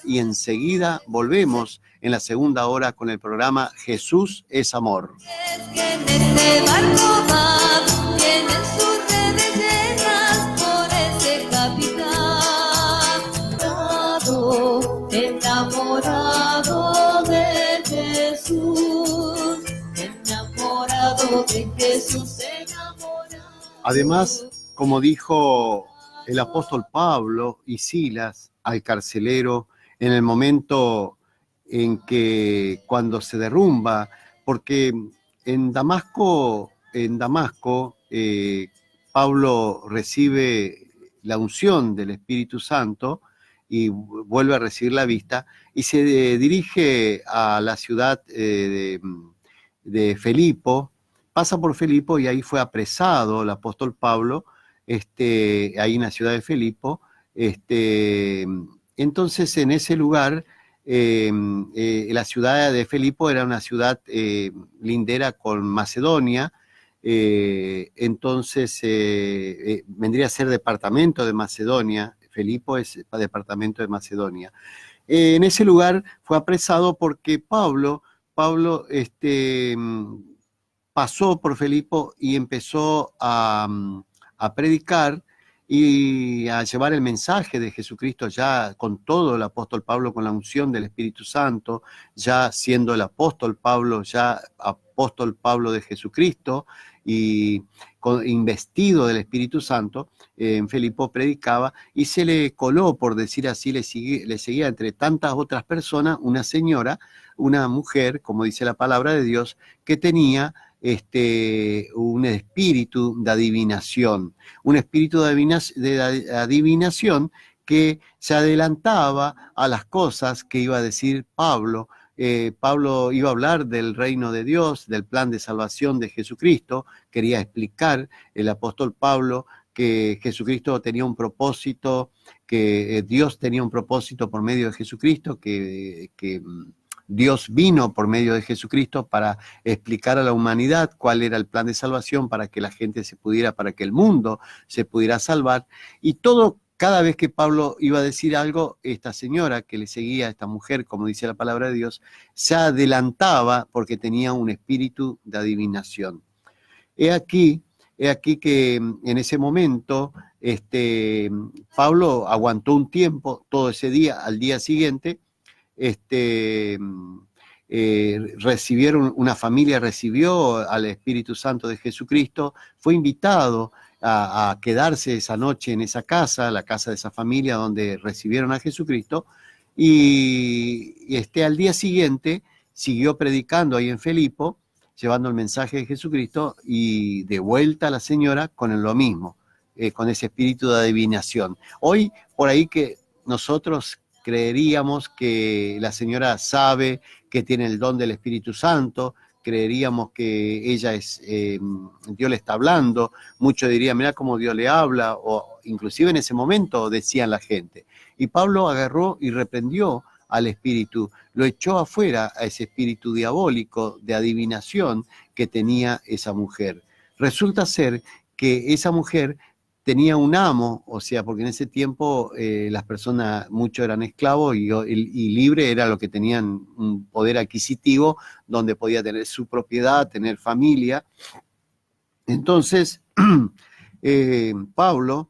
y enseguida volvemos en la segunda hora con el programa Jesús es Amor. Es que en este barco va, tiene sus redes llenas por ese capitán. Enamorado de Jesús, enamorado de Jesús, enamorado. Además, como dijo el apóstol Pablo y Silas al carcelero en el momento en que cuando se derrumba, porque en Damasco, Pablo recibe la unción del Espíritu Santo y vuelve a recibir la vista y se dirige a la ciudad de Filipo, pasa por Filipo y ahí fue apresado el apóstol Pablo, ahí en la ciudad de Filipo. Entonces, en ese lugar, la ciudad de Filipo era una ciudad lindera con Macedonia, entonces vendría a ser departamento de Macedonia. Filipo es departamento de Macedonia. En ese lugar fue apresado porque Pablo pasó por Filipo y empezó a predicar y a llevar el mensaje de Jesucristo, ya con todo el apóstol Pablo, con la unción del Espíritu Santo, ya siendo el apóstol Pablo, ya apóstol Pablo de Jesucristo y investido del Espíritu Santo. En Filipo predicaba y se le coló, por decir así, le seguía entre tantas otras personas una señora, una mujer, como dice la palabra de Dios, que tenía un espíritu de adivinación, de adivinación que se adelantaba a las cosas que iba a decir Pablo. Pablo iba a hablar del reino de Dios, del plan de salvación de Jesucristo. Quería explicar el apóstol Pablo que Jesucristo tenía un propósito, que Dios tenía un propósito por medio de Jesucristo, que Dios vino por medio de Jesucristo para explicar a la humanidad cuál era el plan de salvación para que la gente para que el mundo se pudiera salvar. Y cada vez que Pablo iba a decir algo, esta señora que le seguía, esta mujer, como dice la palabra de Dios, se adelantaba porque tenía un espíritu de adivinación. He aquí que en ese momento Pablo aguantó un tiempo, todo ese día, al día siguiente, una familia recibió al Espíritu Santo de Jesucristo, fue invitado a quedarse esa noche en esa casa, la casa de esa familia donde recibieron a Jesucristo, y al día siguiente siguió predicando ahí en Filipo, llevando el mensaje de Jesucristo, y de vuelta a la señora con lo mismo, con ese espíritu de adivinación. Hoy, por ahí que nosotros creeríamos que la señora sabe que tiene el don del Espíritu Santo, creeríamos que ella Dios le está hablando, muchos dirían, mirá cómo Dios le habla, o inclusive en ese momento decían la gente. Y Pablo agarró y reprendió al espíritu, lo echó afuera a ese espíritu diabólico de adivinación que tenía esa mujer. Resulta ser que esa mujer tenía un amo, o sea, porque en ese tiempo las personas, muchos eran esclavos y libre era lo que tenían un poder adquisitivo donde podía tener su propiedad, tener familia. Entonces, Pablo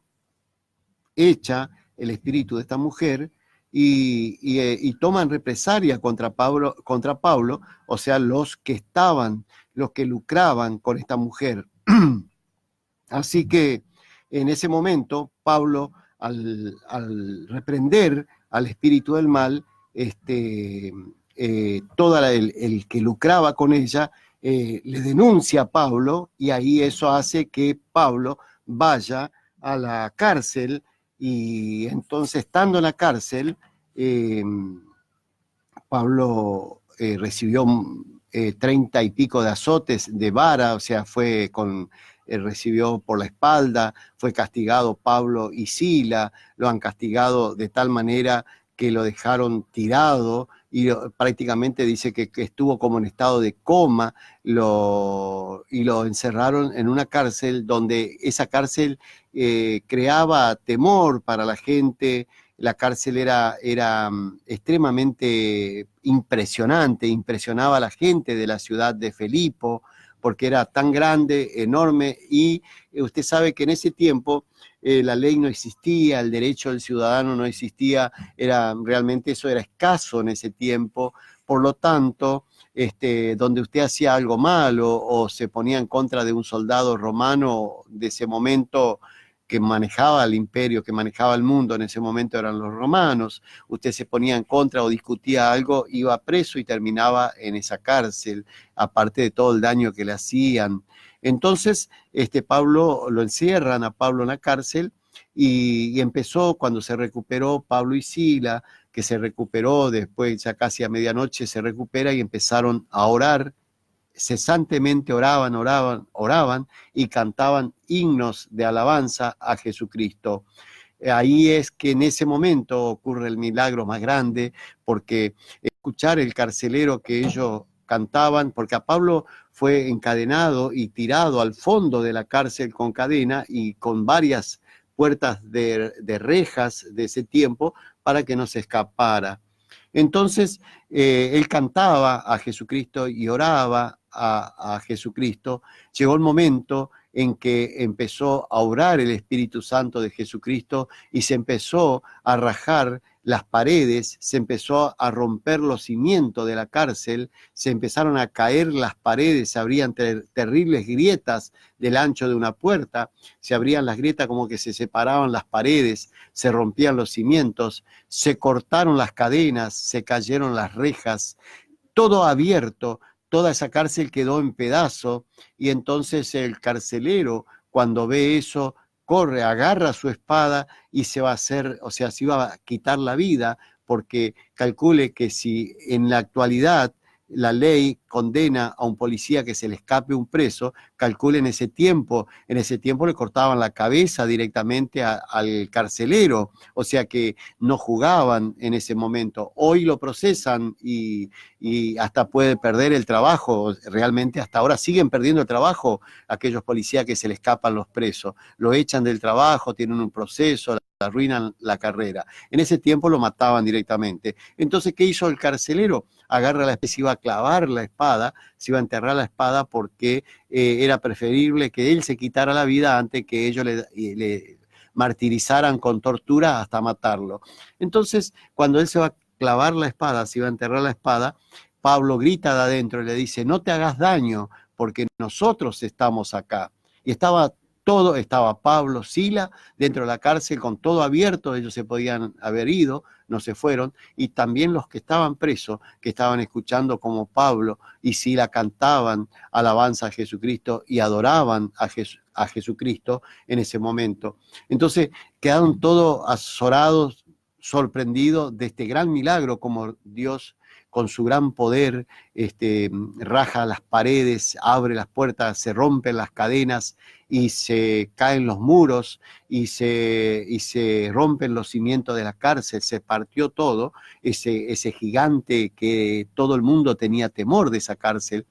echa el espíritu de esta mujer y toman represalia contra Pablo, o sea, los que lucraban con esta mujer. Así que en ese momento, Pablo, al reprender al espíritu del mal, todo el que lucraba con ella, le denuncia a Pablo, y ahí eso hace que Pablo vaya a la cárcel, y entonces, estando en la cárcel, Pablo recibió 30 y pico de azotes de vara, o sea, recibió por la espalda, fue castigado Pablo y Sila, lo han castigado de tal manera que lo dejaron tirado y prácticamente dice que estuvo como en estado de coma, y lo encerraron en una cárcel donde esa cárcel creaba temor para la gente. La cárcel era extremadamente impresionante, impresionaba a la gente de la ciudad de Filipo, porque era tan grande, enorme, y usted sabe que en ese tiempo la ley no existía, el derecho del ciudadano no existía, realmente eso era escaso en ese tiempo. Por lo tanto, donde usted hacía algo malo o se ponía en contra de un soldado romano de ese momento que manejaba el imperio, que manejaba el mundo, en ese momento eran los romanos, usted se ponía en contra o discutía algo, iba preso y terminaba en esa cárcel, aparte de todo el daño que le hacían. Entonces, Pablo lo encierran a Pablo en la cárcel y empezó, cuando se recuperó Pablo y Sila, que se recuperó después, ya casi a medianoche se recupera y empezaron a orar, cesantemente oraban y cantaban himnos de alabanza a Jesucristo. Ahí es que en ese momento ocurre el milagro más grande, porque escuchar el carcelero que ellos cantaban, porque a Pablo fue encadenado y tirado al fondo de la cárcel con cadena y con varias puertas de rejas de ese tiempo para que no se escapara. Entonces, él cantaba a Jesucristo y oraba a Jesucristo. Llegó el momento en que empezó a orar el Espíritu Santo de Jesucristo y se empezó a rajar las paredes, se empezó a romper los cimientos de la cárcel, se empezaron a caer las paredes, se abrían terribles grietas del ancho de una puerta, se abrían las grietas como que se separaban las paredes, se rompían los cimientos, se cortaron las cadenas, se cayeron las rejas, todo abierto. Toda esa cárcel quedó en pedazo y entonces el carcelero, cuando ve eso, corre, agarra su espada y se va a hacer, o sea, se iba a quitar la vida, porque calcule que si en la actualidad la ley condena a un policía que se le escape un preso, calcule en ese tiempo le cortaban la cabeza directamente al carcelero, o sea que no jugaban en ese momento. Hoy lo procesan y hasta puede perder el trabajo, realmente hasta ahora siguen perdiendo el trabajo aquellos policías que se le escapan los presos, lo echan del trabajo, tienen un proceso, arruinan la carrera. En ese tiempo lo mataban directamente. Entonces, ¿qué hizo el carcelero? Agarra la espada, se iba a clavar la espada, se iba a enterrar la espada porque era preferible que él se quitara la vida antes que ellos le martirizaran con tortura hasta matarlo. Entonces, cuando él se va a clavar la espada, se iba a enterrar la espada, Pablo grita de adentro y le dice, no te hagas daño porque nosotros estamos acá. Y estaba Pablo, Sila, dentro de la cárcel con todo abierto, ellos se podían haber ido, no se fueron, y también los que estaban presos, que estaban escuchando como Pablo y Sila cantaban alabanza a Jesucristo y adoraban a Jesucristo en ese momento. Entonces quedaron todos azorados, sorprendidos de este gran milagro, como Dios con su gran poder raja las paredes, abre las puertas, se rompen las cadenas y se caen los muros y se rompen los cimientos de la cárcel, se partió todo, ese gigante que todo el mundo tenía temor de esa cárcel,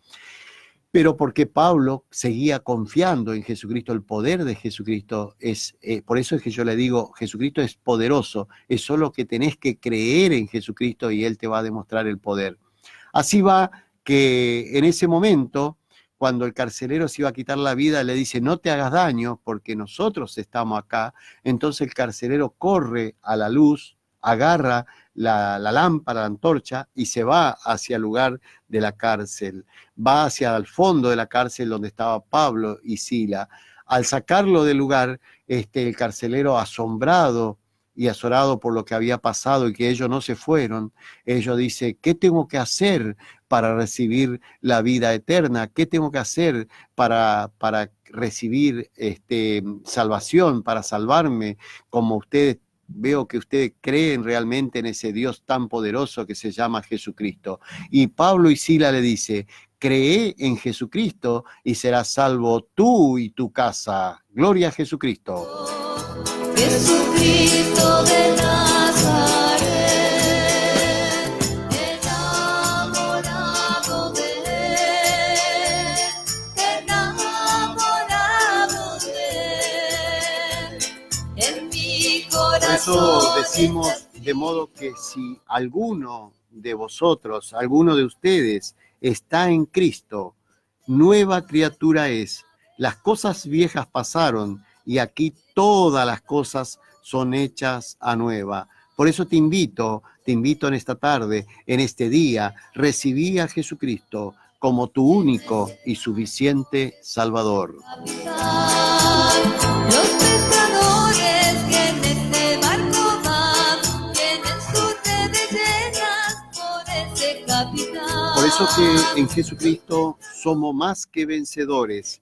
pero porque Pablo seguía confiando en Jesucristo, el poder de Jesucristo por eso es que yo le digo, Jesucristo es poderoso, es solo que tenés que creer en Jesucristo y Él te va a demostrar el poder. Así va que en ese momento, cuando el carcelero se iba a quitar la vida, le dice, no te hagas daño porque nosotros estamos acá. Entonces el carcelero corre a la luz, agarra la lámpara, la antorcha, y se va hacia el lugar de la cárcel, va hacia el fondo de la cárcel donde estaba Pablo y Sila. Al sacarlo del lugar, el carcelero, asombrado y azorado por lo que había pasado y que ellos no se fueron, ellos dicen, ¿qué tengo que hacer para recibir la vida eterna? ¿Qué tengo que hacer para recibir salvación, para salvarme? Como ustedes, veo que ustedes creen realmente en ese Dios tan poderoso que se llama Jesucristo. Y Pablo y Sila le dice, cree en Jesucristo y serás salvo tú y tu casa. Gloria a Jesucristo. Jesucristo de Nazaret, enamorado de Él, enamorado de Él, en mi Por eso corazón. decimos, de modo que si alguno de vosotros, alguno de ustedes está en Cristo, nueva criatura es. Las cosas viejas pasaron y aquí todas las cosas son hechas a nueva. Por eso te invito en esta tarde, en este día, recibí a Jesucristo como tu único y suficiente Salvador. Los pescadores que en este barco van, tienen sus redes llenas por ese capitán. Por eso que en Jesucristo somos más que vencedores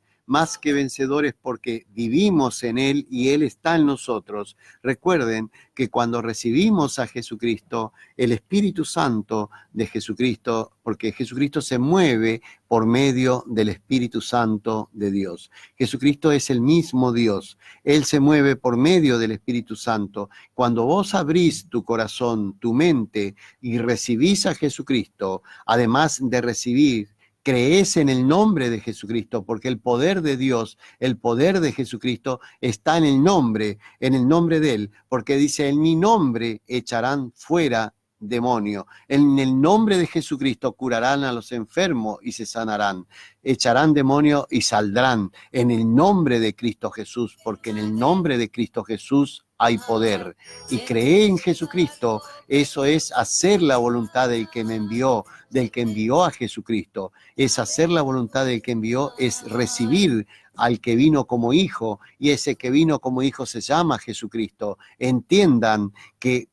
porque vivimos en Él y Él está en nosotros. Recuerden que cuando recibimos a Jesucristo, el Espíritu Santo de Jesucristo, porque Jesucristo se mueve por medio del Espíritu Santo de Dios. Jesucristo es el mismo Dios. Él se mueve por medio del Espíritu Santo. Cuando vos abrís tu corazón, tu mente y recibís a Jesucristo, además de recibir, crees en el nombre de Jesucristo, porque el poder de Dios, el poder de Jesucristo está en el nombre de Él, porque dice, en mi nombre echarán fuera demonio. En el nombre de Jesucristo curarán a los enfermos y se sanarán. Echarán demonio y saldrán en el nombre de Cristo Jesús, porque en el nombre de Cristo Jesús hay poder. Y creer en Jesucristo, eso es hacer la voluntad del que me envió, del que envió a Jesucristo. Es hacer la voluntad del que envió, es recibir al que vino como hijo, y ese que vino como hijo se llama Jesucristo. Entiendan que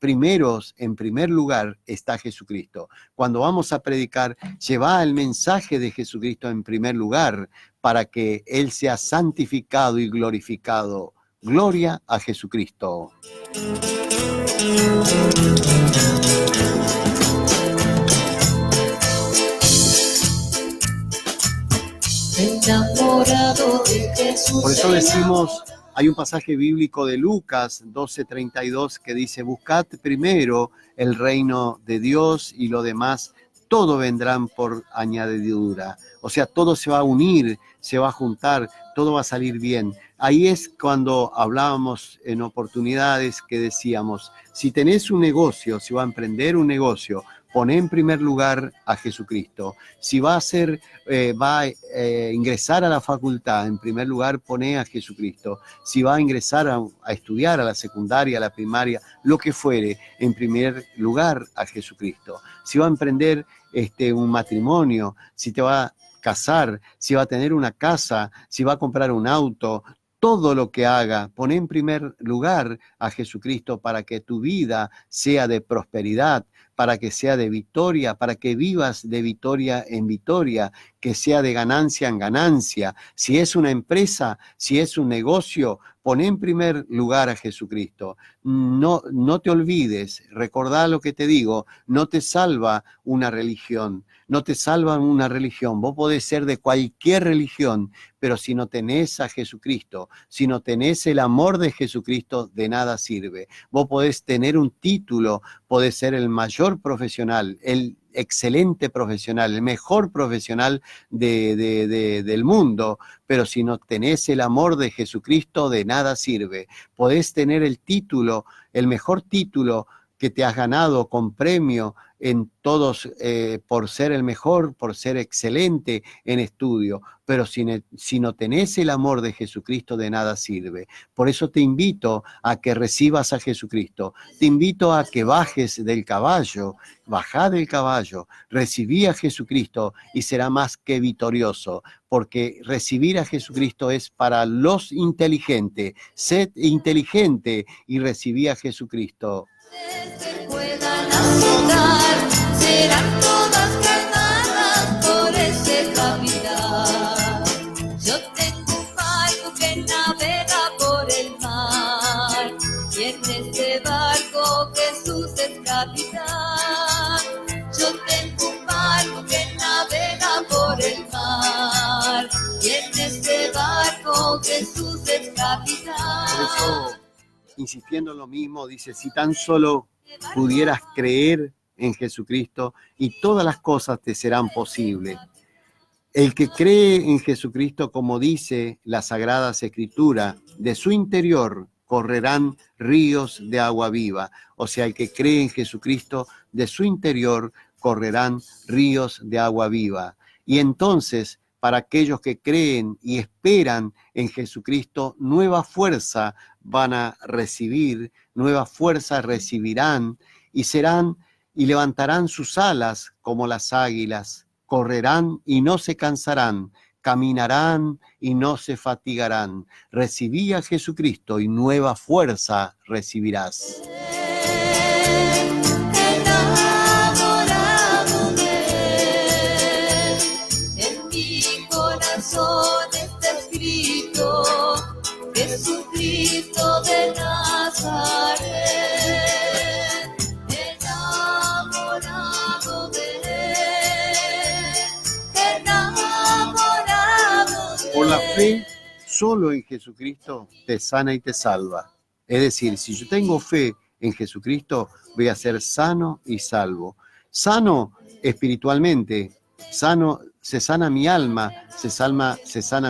en primer lugar está Jesucristo. Cuando vamos a predicar, lleva el mensaje de Jesucristo en primer lugar para que Él sea santificado y glorificado. Gloria a Jesucristo. Enamorado de Jesús. Por eso decimos, hay un pasaje bíblico de Lucas 12:32 que dice, buscad primero el reino de Dios y lo demás, todo vendrán por añadidura. O sea, todo se va a unir, se va a juntar, todo va a salir bien. Ahí es cuando hablábamos en oportunidades que decíamos, si tenés un negocio, si va a emprender un negocio, poné en primer lugar a Jesucristo. Si va a ingresar a la facultad, en primer lugar poné a Jesucristo. Si va a ingresar a estudiar a la secundaria, a la primaria, lo que fuere, en primer lugar a Jesucristo. Si va a emprender un matrimonio, si te va a casar, si va a tener una casa, si va a comprar un auto, todo lo que haga, pon en primer lugar a Jesucristo para que tu vida sea de prosperidad, para que sea de victoria, para que vivas de victoria en victoria, que sea de ganancia en ganancia. Si es una empresa, si es un negocio, pon en primer lugar a Jesucristo. No te olvides, recordá lo que te digo, no te salva una religión. No te salva una religión, vos podés ser de cualquier religión, pero si no tenés a Jesucristo, si no tenés el amor de Jesucristo, de nada sirve. Vos podés tener un título, podés ser el mayor profesional, el excelente profesional, el mejor profesional del mundo, pero si no tenés el amor de Jesucristo, de nada sirve. Podés tener el título, el mejor título que te has ganado con premio en todos por ser el mejor, por ser excelente en estudio, pero si no tenés el amor de Jesucristo, de nada sirve. Por eso te invito a que recibas a Jesucristo, te invito a que bajes del caballo, bajá del caballo, recibí a Jesucristo y será más que victorioso, porque recibir a Jesucristo es para los inteligentes. Sed inteligente y recibí a Jesucristo. Se puedan azotar, serán todas ganadas por ese capitán. Yo tengo un barco que navega por el mar, y en este barco Jesús es capitán. Yo tengo un barco que navega por el mar, y en este barco Jesús es capitán. Por eso, insistiendo en lo mismo, dice, si tan solo pudieras creer en Jesucristo y todas las cosas te serán posibles. El que cree en Jesucristo, como dice la Sagrada Escritura, de su interior correrán ríos de agua viva. O sea, el que cree en Jesucristo, de su interior correrán ríos de agua viva. Y entonces para aquellos que creen y esperan en Jesucristo, nueva fuerza van a recibir, nueva fuerza recibirán y serán y levantarán sus alas como las águilas, correrán y no se cansarán, caminarán y no se fatigarán. Recibí a Jesucristo y nueva fuerza recibirás. Enamorado de él, en mi corazón está escrito, Jesucristo de Nazaret. Enamorado de él, enamorado de él. Por la fe, solo en Jesucristo te sana y te salva. Es decir, si yo tengo fe en Jesucristo, voy a ser sano y salvo. Sano espiritualmente, sano, se sana mi alma, se sana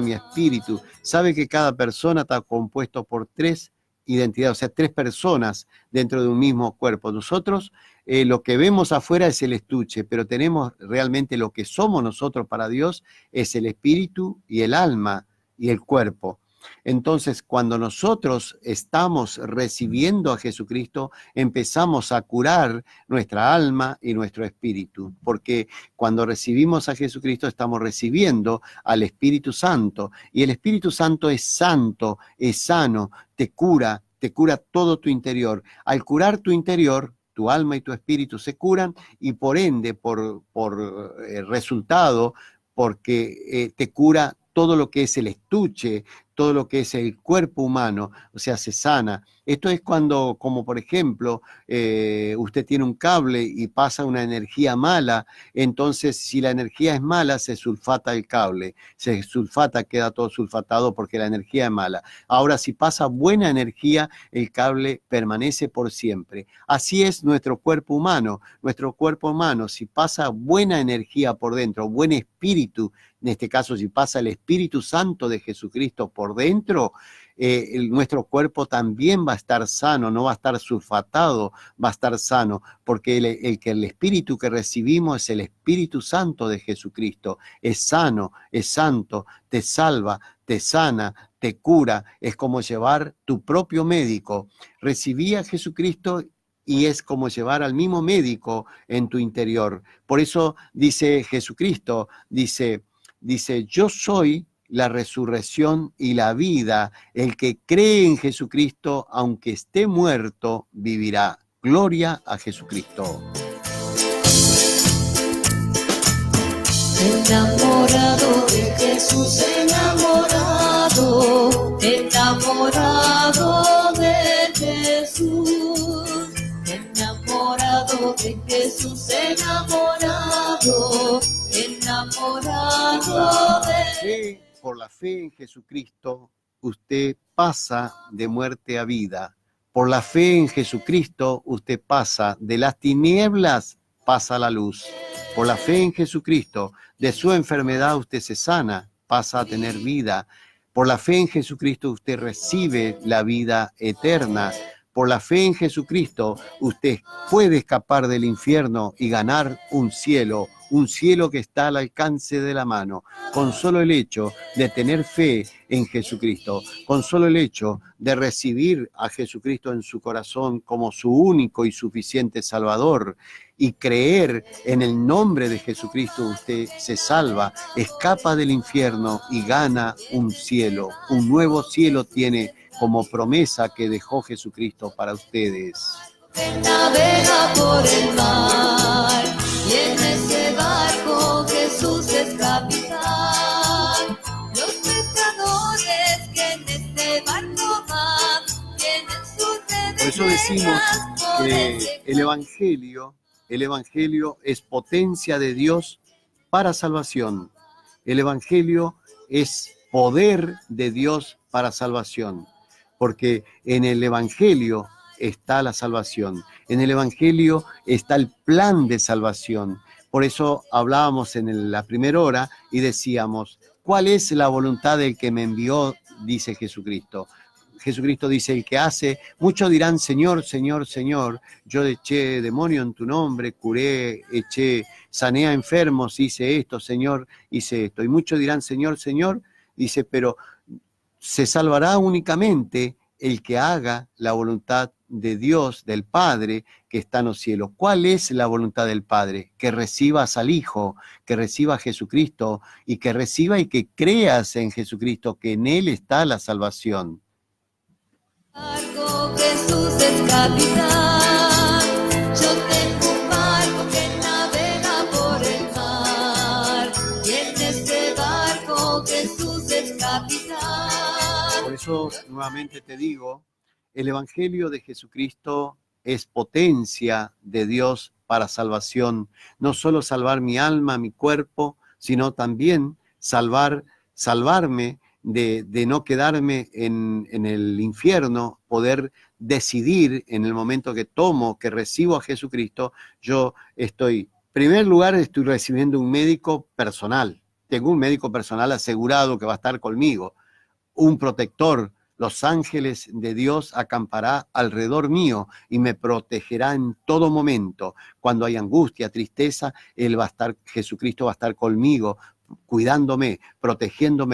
mi espíritu. Sabe que cada persona está compuesto por 3 identidades, o sea, 3 personas dentro de un mismo cuerpo. Nosotros lo que vemos afuera es el estuche, pero tenemos realmente lo que somos nosotros para Dios, es el espíritu y el alma y el cuerpo. Entonces, cuando nosotros estamos recibiendo a Jesucristo, empezamos a curar nuestra alma y nuestro espíritu, porque cuando recibimos a Jesucristo estamos recibiendo al Espíritu Santo, y el Espíritu Santo es santo, es sano, te cura todo tu interior. Al curar tu interior, tu alma y tu espíritu se curan, y por ende, por resultado, porque te cura todo lo que es el estuche, todo lo que es el cuerpo humano, o sea, se sana. Esto es cuando, como por ejemplo, usted tiene un cable y pasa una energía mala, entonces si la energía es mala, se sulfata el cable, se sulfata, queda todo sulfatado porque la energía es mala. Ahora, si pasa buena energía, el cable permanece por siempre. Así es nuestro cuerpo humano. Nuestro cuerpo humano, si pasa buena energía por dentro, buen espíritu, en este caso, si pasa el Espíritu Santo de Jesucristo por dentro, nuestro cuerpo también va a estar sano, no va a estar sulfatado, va a estar sano, porque el espíritu que recibimos es el Espíritu Santo de Jesucristo. Es sano, es santo, te salva, te sana, te cura. Es como llevar tu propio médico. Recibí a Jesucristo y es como llevar al mismo médico en tu interior. Por eso dice Jesucristo, dice, yo soy la resurrección y la vida. El que cree en Jesucristo, aunque esté muerto, vivirá. Gloria a Jesucristo. Enamorado de Jesús, enamorado de Jesús, enamorado de Jesús, enamorado de... Por la fe en Jesucristo, usted pasa de muerte a vida. Por la fe en Jesucristo, usted pasa de las tinieblas, pasa a la luz. Por la fe en Jesucristo, de su enfermedad usted se sana, pasa a tener vida. Por la fe en Jesucristo, usted recibe la vida eterna. Por la fe en Jesucristo, usted puede escapar del infierno y ganar un cielo que está al alcance de la mano, con solo el hecho de tener fe en Jesucristo, con solo el hecho de recibir a Jesucristo en su corazón como su único y suficiente Salvador, y creer en el nombre de Jesucristo, usted se salva, escapa del infierno y gana un cielo. Un nuevo cielo tiene como promesa que dejó Jesucristo para ustedes. Navega por el mar y en ese barco Jesús es capitán. Los pescadores que en este barco van tienen sus redes. Por eso decimos que el Evangelio es potencia de Dios para salvación. El Evangelio es poder de Dios para salvación, porque en el Evangelio está la salvación. En el Evangelio está el plan de salvación. Por eso hablábamos en la primera hora y decíamos, ¿cuál es la voluntad del que me envió? Dice Jesucristo. Jesucristo dice, el que hace, muchos dirán, Señor, Señor, Señor, yo eché demonio en tu nombre, curé, sané a enfermos, hice esto, Señor, hice esto. Y muchos dirán, Señor, Señor, dice, pero se salvará únicamente el que haga la voluntad de Dios, del Padre, que está en los cielos. ¿Cuál es la voluntad del Padre? Que recibas al Hijo, que recibas a Jesucristo, y que reciba y que creas en Jesucristo, que en Él está la salvación. Jesús es capitán, yo tengo un barco que navega por el mar, y en este barco Jesús es capitán. Por eso nuevamente te digo, el Evangelio de Jesucristo es potencia de Dios para salvación, no solo salvar mi alma, mi cuerpo, sino también salvarme de no quedarme en el infierno, poder decidir en el momento que recibo a Jesucristo, yo estoy, en primer lugar, estoy recibiendo un médico personal. Tengo un médico personal asegurado que va a estar conmigo, un protector. Los ángeles de Dios acampará alrededor mío y me protegerá en todo momento. Cuando hay angustia, tristeza, Jesucristo va a estar conmigo, cuidándome, protegiendo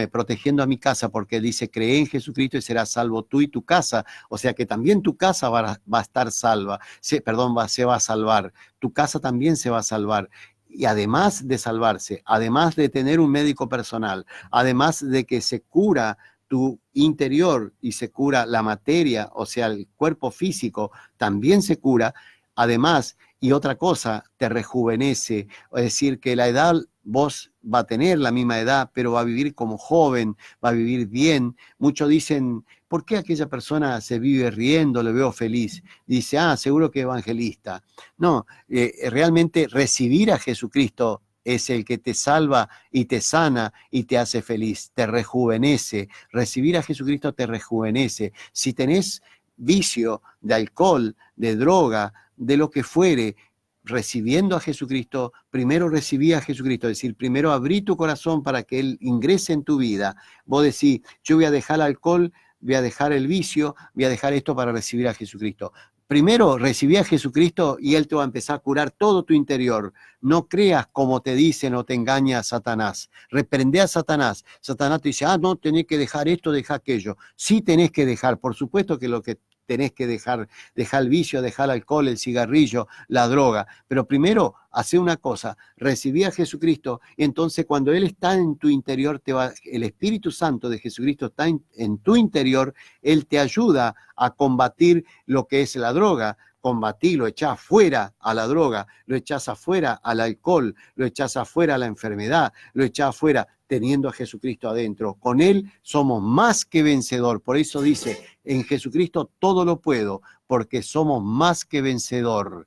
a mi casa, porque dice, cree en Jesucristo y serás salvo tú y tu casa. O sea que también tu casa va a estar salva, se va a salvar. Tu casa también se va a salvar. Y además de salvarse, además de tener un médico personal, además de que se cura tu interior y se cura la materia, o sea, el cuerpo físico también se cura, además, y otra cosa, te rejuvenece, es decir, que la edad, vos va a tener la misma edad, pero va a vivir como joven, va a vivir bien. Muchos dicen, ¿por qué aquella persona se vive riendo, le veo feliz? Dice, seguro que es evangelista. No, realmente recibir a Jesucristo es el que te salva y te sana y te hace feliz, te rejuvenece. Recibir a Jesucristo te rejuvenece. Si tenés vicio de alcohol, de droga, de lo que fuere, recibiendo a Jesucristo, primero recibí a Jesucristo, es decir, primero abrí tu corazón para que Él ingrese en tu vida. Vos decís, yo voy a dejar el alcohol, voy a dejar el vicio, voy a dejar esto para recibir a Jesucristo. Primero recibí a Jesucristo y Él te va a empezar a curar todo tu interior. No creas como te dicen o te engaña Satanás. Reprende a Satanás. Satanás te dice, no, tenés que dejar esto, dejar aquello. Sí tenés que dejar, por supuesto que lo que tenés que dejar el vicio, dejar el alcohol, el cigarrillo, la droga. Pero primero, hace una cosa, recibí a Jesucristo, y entonces cuando Él está en tu interior, el Espíritu Santo de Jesucristo está en tu interior, Él te ayuda a combatir lo que es la droga. Combatí, lo echás fuera a la droga, lo echás afuera al alcohol, lo echás afuera a la enfermedad, lo echás afuera teniendo a Jesucristo adentro. Con Él somos más que vencedor. Por eso dice, en Jesucristo todo lo puedo, porque somos más que vencedor.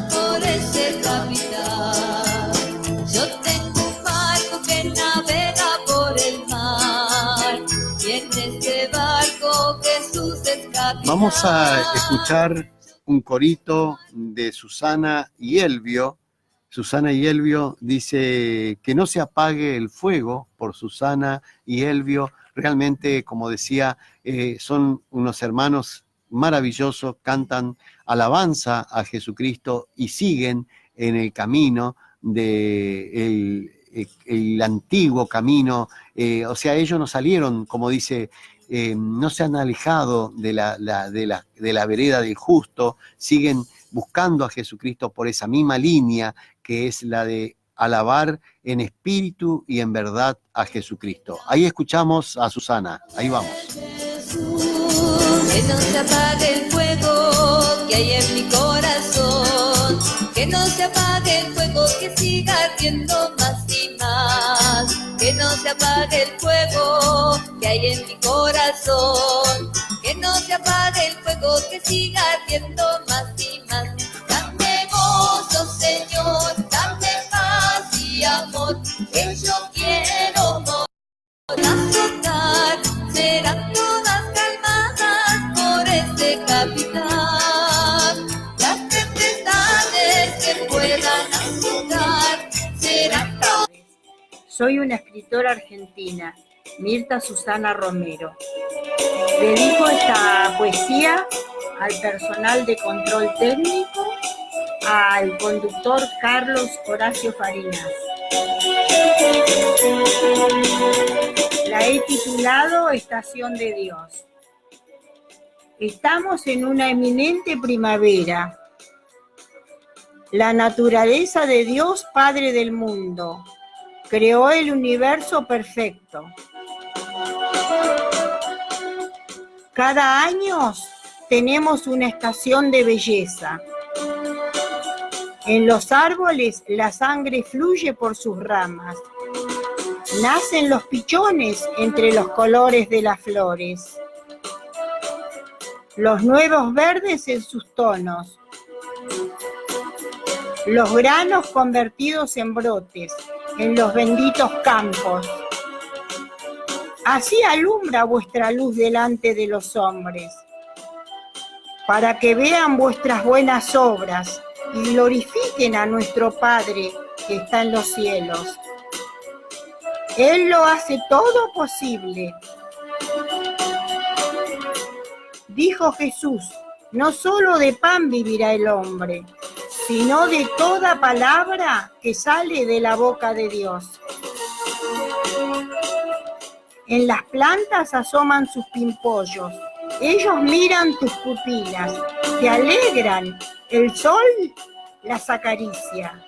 Por ese capitán, yo tengo un barco que navega por el mar, y en este barco Jesús es capitán. Vamos a escuchar un corito de Susana y Elvio. Susana y Elvio dice que no se apague el fuego por Susana y Elvio. Realmente, como decía, son unos hermanos maravillosos, cantan alabanza a Jesucristo y siguen en el camino el antiguo camino. O sea, ellos no salieron, como dice, no se han alejado de la vereda del justo, siguen buscando a Jesucristo por esa misma línea que es la de alabar en espíritu y en verdad a Jesucristo. Ahí escuchamos a Susana, ahí vamos. Que no se apague el fuego que hay en mi corazón, que no se apague el fuego, que siga ardiendo más y más, que no se apague el fuego que hay en mi corazón, que no se apague el fuego, que siga ardiendo más y más. Dame gozo, Señor, dame paz y amor, que yo quiero azotar, serán todas calmadas por este capitán. Las tempestades que puedan azotar serán todas. Soy una escritora argentina Mirta Susana Romero. Dedico esta poesía al personal de control técnico, al conductor Carlos Horacio Farinas. La he titulado Estación de Dios. Estamos en una eminente primavera. La naturaleza de Dios, Padre del mundo, creó el universo perfecto. Cada año tenemos una estación de belleza. En los árboles la sangre fluye por sus ramas. Nacen los pichones entre los colores de las flores. Los nuevos verdes en sus tonos. Los granos convertidos en brotes en los benditos campos. Así alumbra vuestra luz delante de los hombres, para que vean vuestras buenas obras y glorifiquen a nuestro Padre que está en los cielos. Él lo hace todo posible. Dijo Jesús, no solo de pan vivirá el hombre, sino de toda palabra que sale de la boca de Dios. En las plantas asoman sus pimpollos. Ellos miran tus pupilas, te alegran, el sol las acaricia.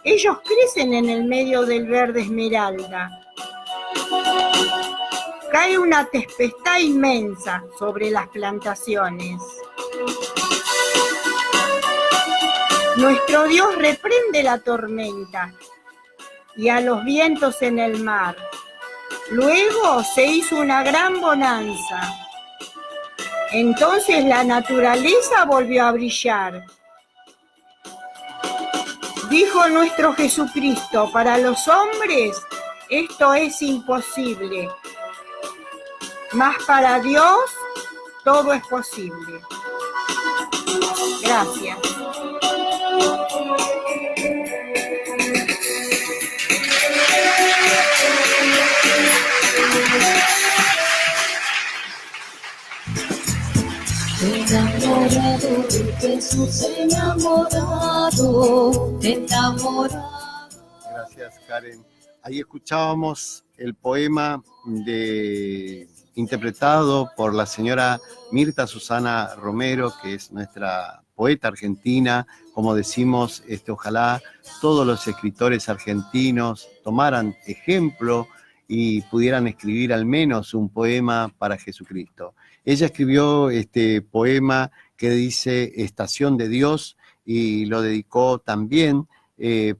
Ellos crecen en el medio del verde esmeralda. Cae una tempestad inmensa sobre las plantaciones. Nuestro Dios reprende la tormenta y a los vientos en el mar. Luego se hizo una gran bonanza. Entonces la naturaleza volvió a brillar. Dijo nuestro Jesucristo, para los hombres esto es imposible, mas para Dios todo es posible. Gracias. Enamorado de Jesús, enamorado. Gracias, Karen. Ahí escuchábamos el poema interpretado por la señora Mirta Susana Romero, que es nuestra poeta argentina. Como decimos, ojalá todos los escritores argentinos tomaran ejemplo y pudieran escribir al menos un poema para Jesucristo. Ella escribió este poema que dice Estación de Dios y lo dedicó también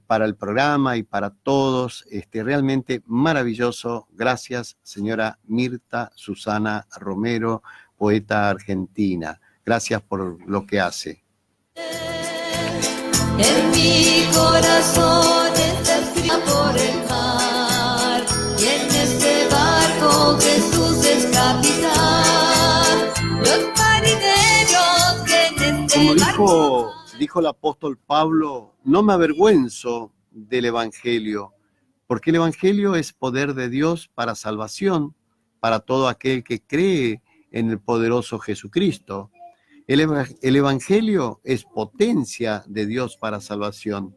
para el programa y para todos. Realmente maravilloso. Gracias, señora Mirta Susana Romero, poeta argentina. Gracias por lo que hace. En mi corazón está escrita por el mar, y en este barco Jesús es capitán. Los marineros que en este Como barco... dijo el apóstol Pablo, no me avergüenzo del Evangelio, porque el Evangelio es poder de Dios para salvación, para todo aquel que cree en el poderoso Jesucristo. El Evangelio es potencia de Dios para salvación.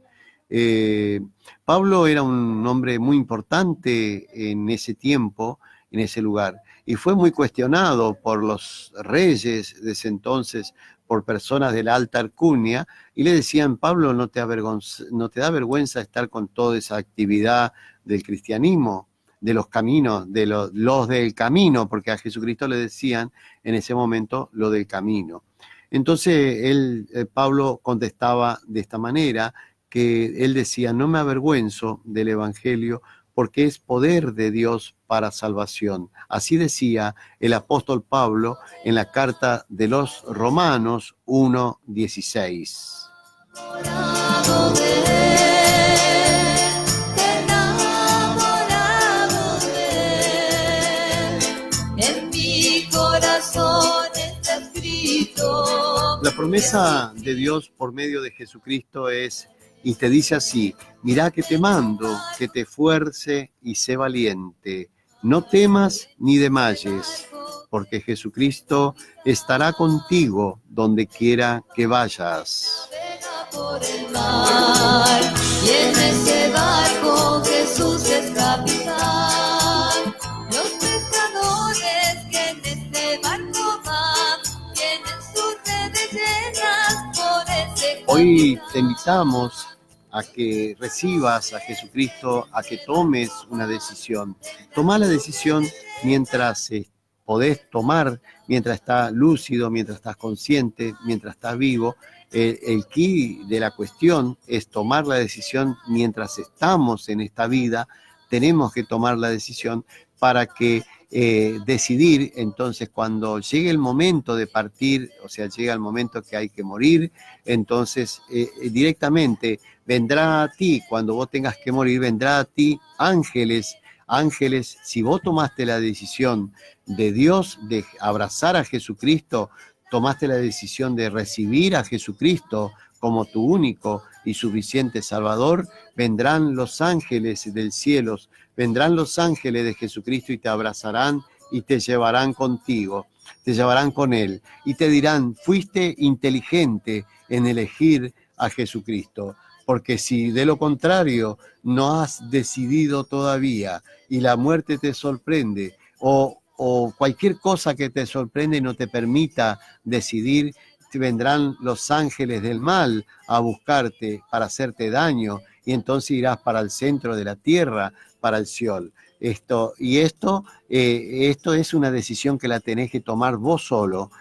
Pablo era un hombre muy importante en ese tiempo, en ese lugar, y fue muy cuestionado por los reyes de ese entonces, por personas de la alta alcurnia, y le decían, Pablo, ¿no te da vergüenza estar con toda esa actividad del cristianismo, de los caminos, de los del camino? Porque a Jesucristo le decían en ese momento lo del camino. Entonces Pablo contestaba de esta manera, que él decía, no me avergüenzo del Evangelio, porque es poder de Dios para salvación. Así decía el apóstol Pablo en la carta de los Romanos 1:16. Enamorado de él, enamorado de él, en mi corazón está escrito. La promesa de Dios por medio de Jesucristo es y te dice así: mirá que te mando, que te esfuerce y sé valiente. No temas ni desmayes, porque Jesucristo estará contigo donde quiera que vayas. Navega por el mar, y en ese barco Jesús es capitán. Los pescadores que en este barco van, tienen sus redes llenas por ese Hoy camino. te invitamos a que recibas a Jesucristo, a que tomes una decisión. Toma la decisión mientras podés tomar, mientras estás lúcido, mientras estás consciente, mientras estás vivo. El key de la cuestión es tomar la decisión mientras estamos en esta vida. Tenemos que tomar la decisión para que decidir. Entonces, cuando llegue el momento de partir, o sea, llega el momento que hay que morir, entonces directamente vendrá a ti, cuando vos tengas que morir, vendrá a ti ángeles. Ángeles, si vos tomaste la decisión de Dios, de abrazar a Jesucristo, tomaste la decisión de recibir a Jesucristo como tu único y suficiente Salvador, vendrán los ángeles del cielo, vendrán los ángeles de Jesucristo y te abrazarán y te llevarán contigo, te llevarán con Él y te dirán: fuiste inteligente en elegir a Jesucristo, porque si de lo contrario no has decidido todavía y la muerte te sorprende o cualquier cosa que te sorprende y no te permita decidir, vendrán los ángeles del mal a buscarte para hacerte daño y entonces irás para el centro de la tierra, para el Seol. Esto es una decisión que la tenés que tomar vos solo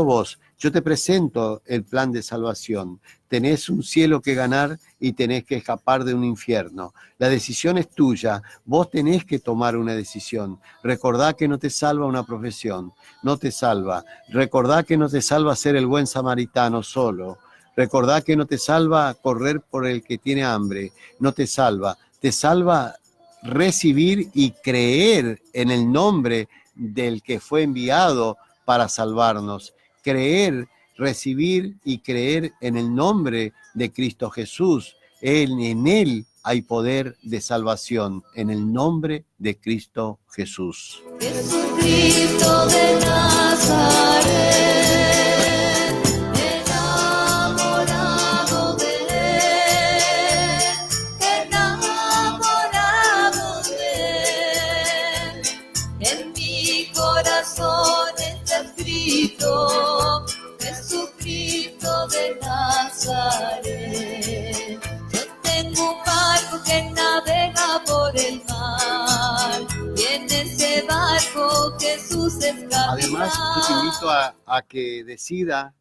vos. Yo te presento el plan de salvación. Tenés un cielo que ganar y tenés que escapar de un infierno. La decisión es tuya. Vos tenés que tomar una decisión. Recordá que no te salva una profesión. No te salva. Recordá que no te salva ser el buen samaritano solo. Recordá que no te salva correr por el que tiene hambre. No te salva. Te salva recibir y creer en el nombre del que fue enviado para salvarnos. Creer, recibir y creer en el nombre de Cristo Jesús. En Él hay poder de salvación, en el nombre de Cristo Jesús. Jesucristo de Nazaret, enamorado de Él, enamorado de Él. En mi corazón está escrito: Jesucristo de Nazaret. Yo tengo un barco que navega por el mar, y en ese barco Jesús es capitán. Además, yo te invito a que decida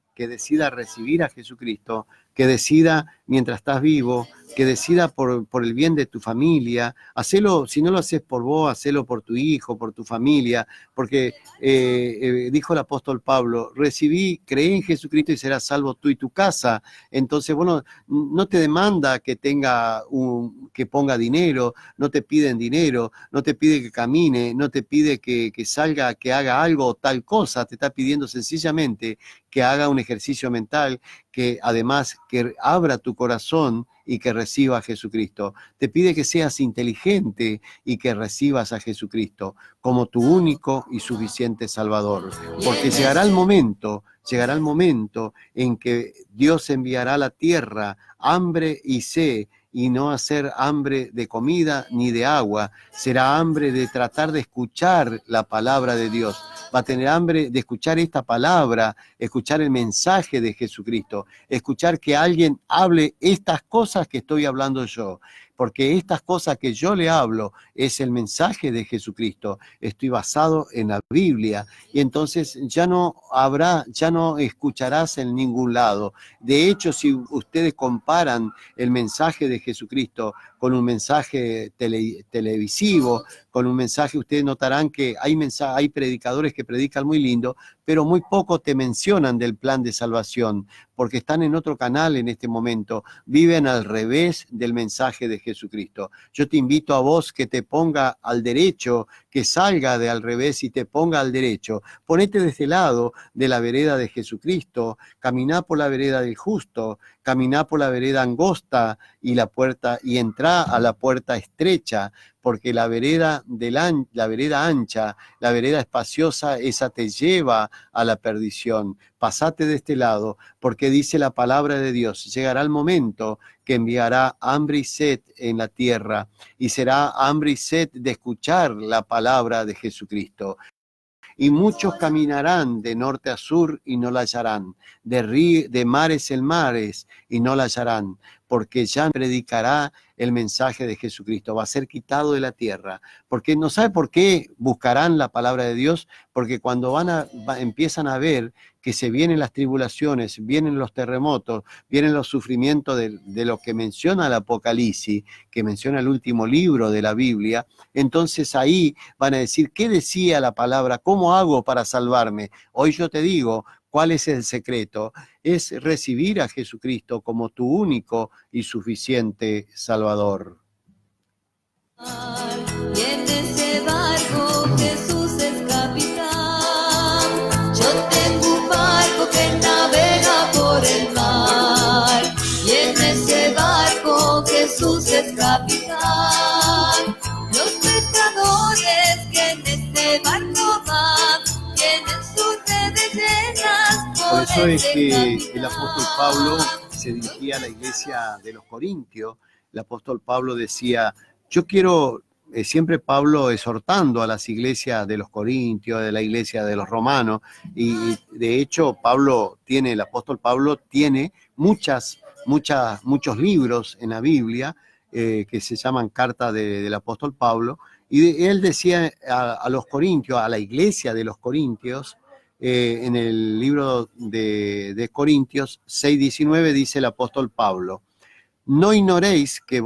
recibir a Jesucristo, que decida mientras estás vivo, que decida por el bien de tu familia. Hacelo, si no lo haces por vos, hacelo por tu hijo, por tu familia, porque dijo el apóstol Pablo: creé en Jesucristo y serás salvo tú y tu casa. Entonces, bueno, no te demanda que ponga dinero, no te piden dinero, no te pide que camine, no te pide que salga, que haga algo o tal cosa, te está pidiendo sencillamente que haga un ejercicio mental, que además que abra tu corazón y que reciba a Jesucristo. Te pide que seas inteligente y que recibas a Jesucristo como tu único y suficiente Salvador. Porque llegará el momento en que Dios enviará a la tierra hambre y sed, y no hacer hambre de comida ni de agua, será hambre de tratar de escuchar la palabra de Dios. Va a tener hambre de escuchar esta palabra, escuchar el mensaje de Jesucristo, escuchar que alguien hable estas cosas que estoy hablando yo, porque estas cosas que yo le hablo es el mensaje de Jesucristo. Estoy basado en la Biblia y entonces ya no escucharás en ningún lado. De hecho, si ustedes comparan el mensaje de Jesucristo con un mensaje televisivo, con un mensaje, ustedes notarán que hay predicadores que predican muy lindo, pero muy poco te mencionan del plan de salvación, porque están en otro canal en este momento, viven al revés del mensaje de Jesucristo. Yo te invito a vos que te ponga al derecho, que salga de al revés y te ponga al derecho. Ponete de este lado de la vereda de Jesucristo, caminá por la vereda del justo, caminá por la vereda angosta y entrá a la puerta estrecha, porque la vereda ancha, la vereda espaciosa, esa te lleva a la perdición. Pasate de este lado, porque dice la palabra de Dios, llegará el momento que enviará hambre y sed en la tierra, y será hambre y sed de escuchar la palabra de Jesucristo. Y muchos caminarán de norte a sur y no la hallarán, de mares en mares y no la hallarán, porque ya predicará el mensaje de Jesucristo, va a ser quitado de la tierra. Porque no sabe por qué buscarán la palabra de Dios, porque cuando empiezan a ver que se vienen las tribulaciones, vienen los terremotos, vienen los sufrimientos de lo que menciona el Apocalipsis, que menciona el último libro de la Biblia, entonces ahí van a decir, ¿qué decía la palabra? ¿Cómo hago para salvarme? Hoy yo te digo, ¿cuál es el secreto? Es recibir a Jesucristo como tu único y suficiente Salvador. Y en ese barco Jesús es capitán. Yo tengo un barco que navega por el mar. Y en ese barco Jesús es capitán. Los pescadores que en este barco van tienen sus redes llenas. Por eso es que el apóstol Pablo se dirigía a la iglesia de los Corintios. El apóstol Pablo decía, yo quiero, siempre Pablo exhortando a las iglesias de los Corintios, de la iglesia de los Romanos, y de hecho el apóstol Pablo tiene muchos libros en la Biblia que se llaman cartas del apóstol Pablo, y él decía a los Corintios, a la iglesia de los Corintios, en el libro de Corintios 6:19 dice el apóstol Pablo, no ignoréis que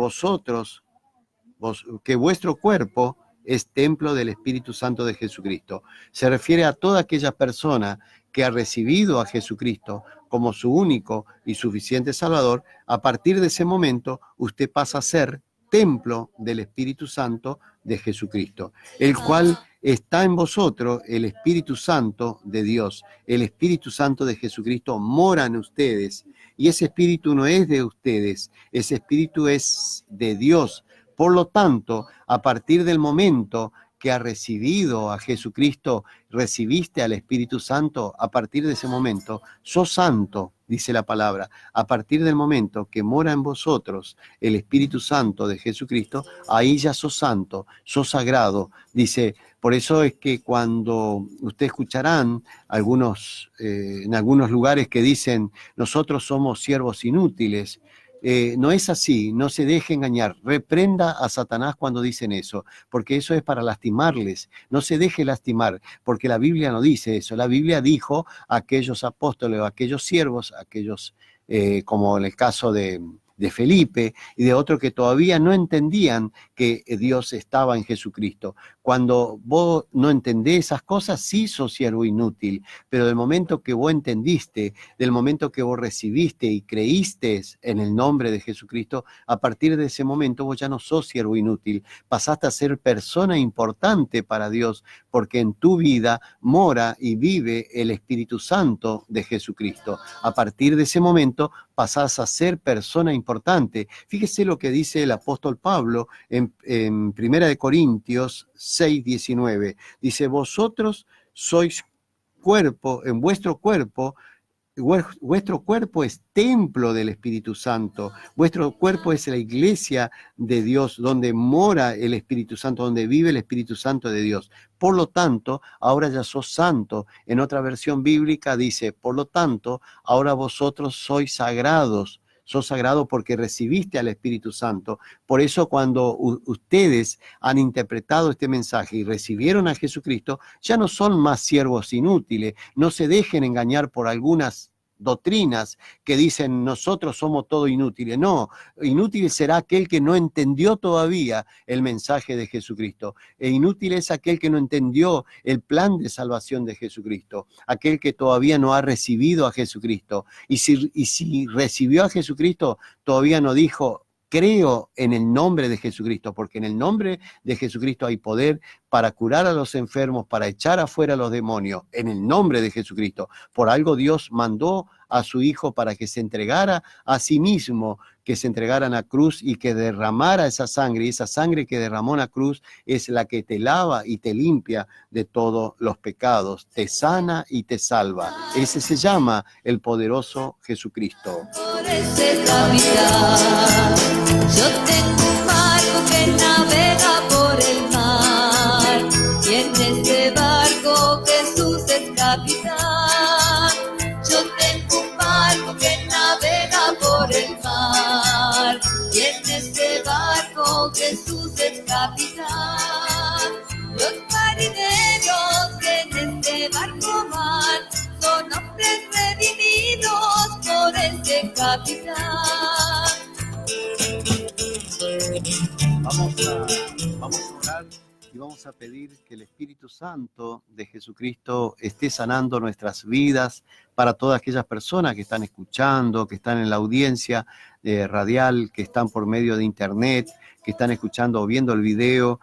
que vuestro cuerpo es templo del Espíritu Santo de Jesucristo. Se refiere a toda aquella persona que ha recibido a Jesucristo como su único y suficiente Salvador. A partir de ese momento, usted pasa a ser templo del Espíritu Santo de Jesucristo, el cual está en vosotros, el Espíritu Santo de Dios. El Espíritu Santo de Jesucristo mora en ustedes, y ese Espíritu no es de ustedes, ese Espíritu es de Dios. Por lo tanto, a partir del momento que has recibido a Jesucristo, recibiste al Espíritu Santo, a partir de ese momento, sos santo, dice la palabra. A partir del momento que mora en vosotros el Espíritu Santo de Jesucristo, ahí ya sos santo, sos sagrado. Dice, por eso es que cuando ustedes escucharán en algunos lugares que dicen, nosotros somos siervos inútiles, no es así, no se deje engañar. Reprenda a Satanás cuando dicen eso, porque eso es para lastimarles. No se deje lastimar, porque la Biblia no dice eso. La Biblia dijo a aquellos apóstoles, a aquellos siervos, como en el caso de Felipe y de otros que todavía no entendían que Dios estaba en Jesucristo. Cuando vos no entendés esas cosas, sí sos siervo inútil, pero del momento que vos entendiste, del momento que vos recibiste y creíste en el nombre de Jesucristo, a partir de ese momento vos ya no sos siervo inútil, pasaste a ser persona importante para Dios, porque en tu vida mora y vive el Espíritu Santo de Jesucristo. A partir de ese momento pasás a ser persona importante. Fíjese lo que dice el apóstol Pablo en 1 Corintios 6:19. Dice, vosotros sois cuerpo, en vuestro cuerpo es templo del Espíritu Santo. Vuestro cuerpo es la iglesia de Dios, donde mora el Espíritu Santo, donde vive el Espíritu Santo de Dios. Por lo tanto, ahora ya sos santo. En otra versión bíblica dice, por lo tanto, ahora vosotros sois sagrados. Sos sagrado porque recibiste al Espíritu Santo. Por eso cuando ustedes han interpretado este mensaje y recibieron a Jesucristo, ya no son más siervos inútiles. No se dejen engañar por algunas doctrinas que dicen nosotros somos todo inútiles. No, inútil será aquel que no entendió todavía el mensaje de Jesucristo. E inútil es aquel que no entendió el plan de salvación de Jesucristo, aquel que todavía no ha recibido a Jesucristo. Y si recibió a Jesucristo, todavía no dijo, creo en el nombre de Jesucristo, porque en el nombre de Jesucristo hay poder para curar a los enfermos, para echar afuera a los demonios, en el nombre de Jesucristo. Por algo Dios mandó a su Hijo para que se entregara a sí mismo, que se entregara en la cruz y que derramara esa sangre. Y esa sangre que derramó en la cruz es la que te lava y te limpia de todos los pecados, te sana y te salva. Ese se llama el poderoso Jesucristo. Por ese capitán, yo tengo un barco que navega por el mar, y en ese barco Jesús es capitán. Yo tengo un barco que navega por el mar, y en ese barco Jesús es capitán. Los marineros que en este barco van son hombres redimidos por ese capitán. Vamos a orar y vamos a pedir que el Espíritu Santo de Jesucristo esté sanando nuestras vidas para todas aquellas personas que están escuchando, que están en la audiencia radial, que están por medio de internet, que están escuchando o viendo el video,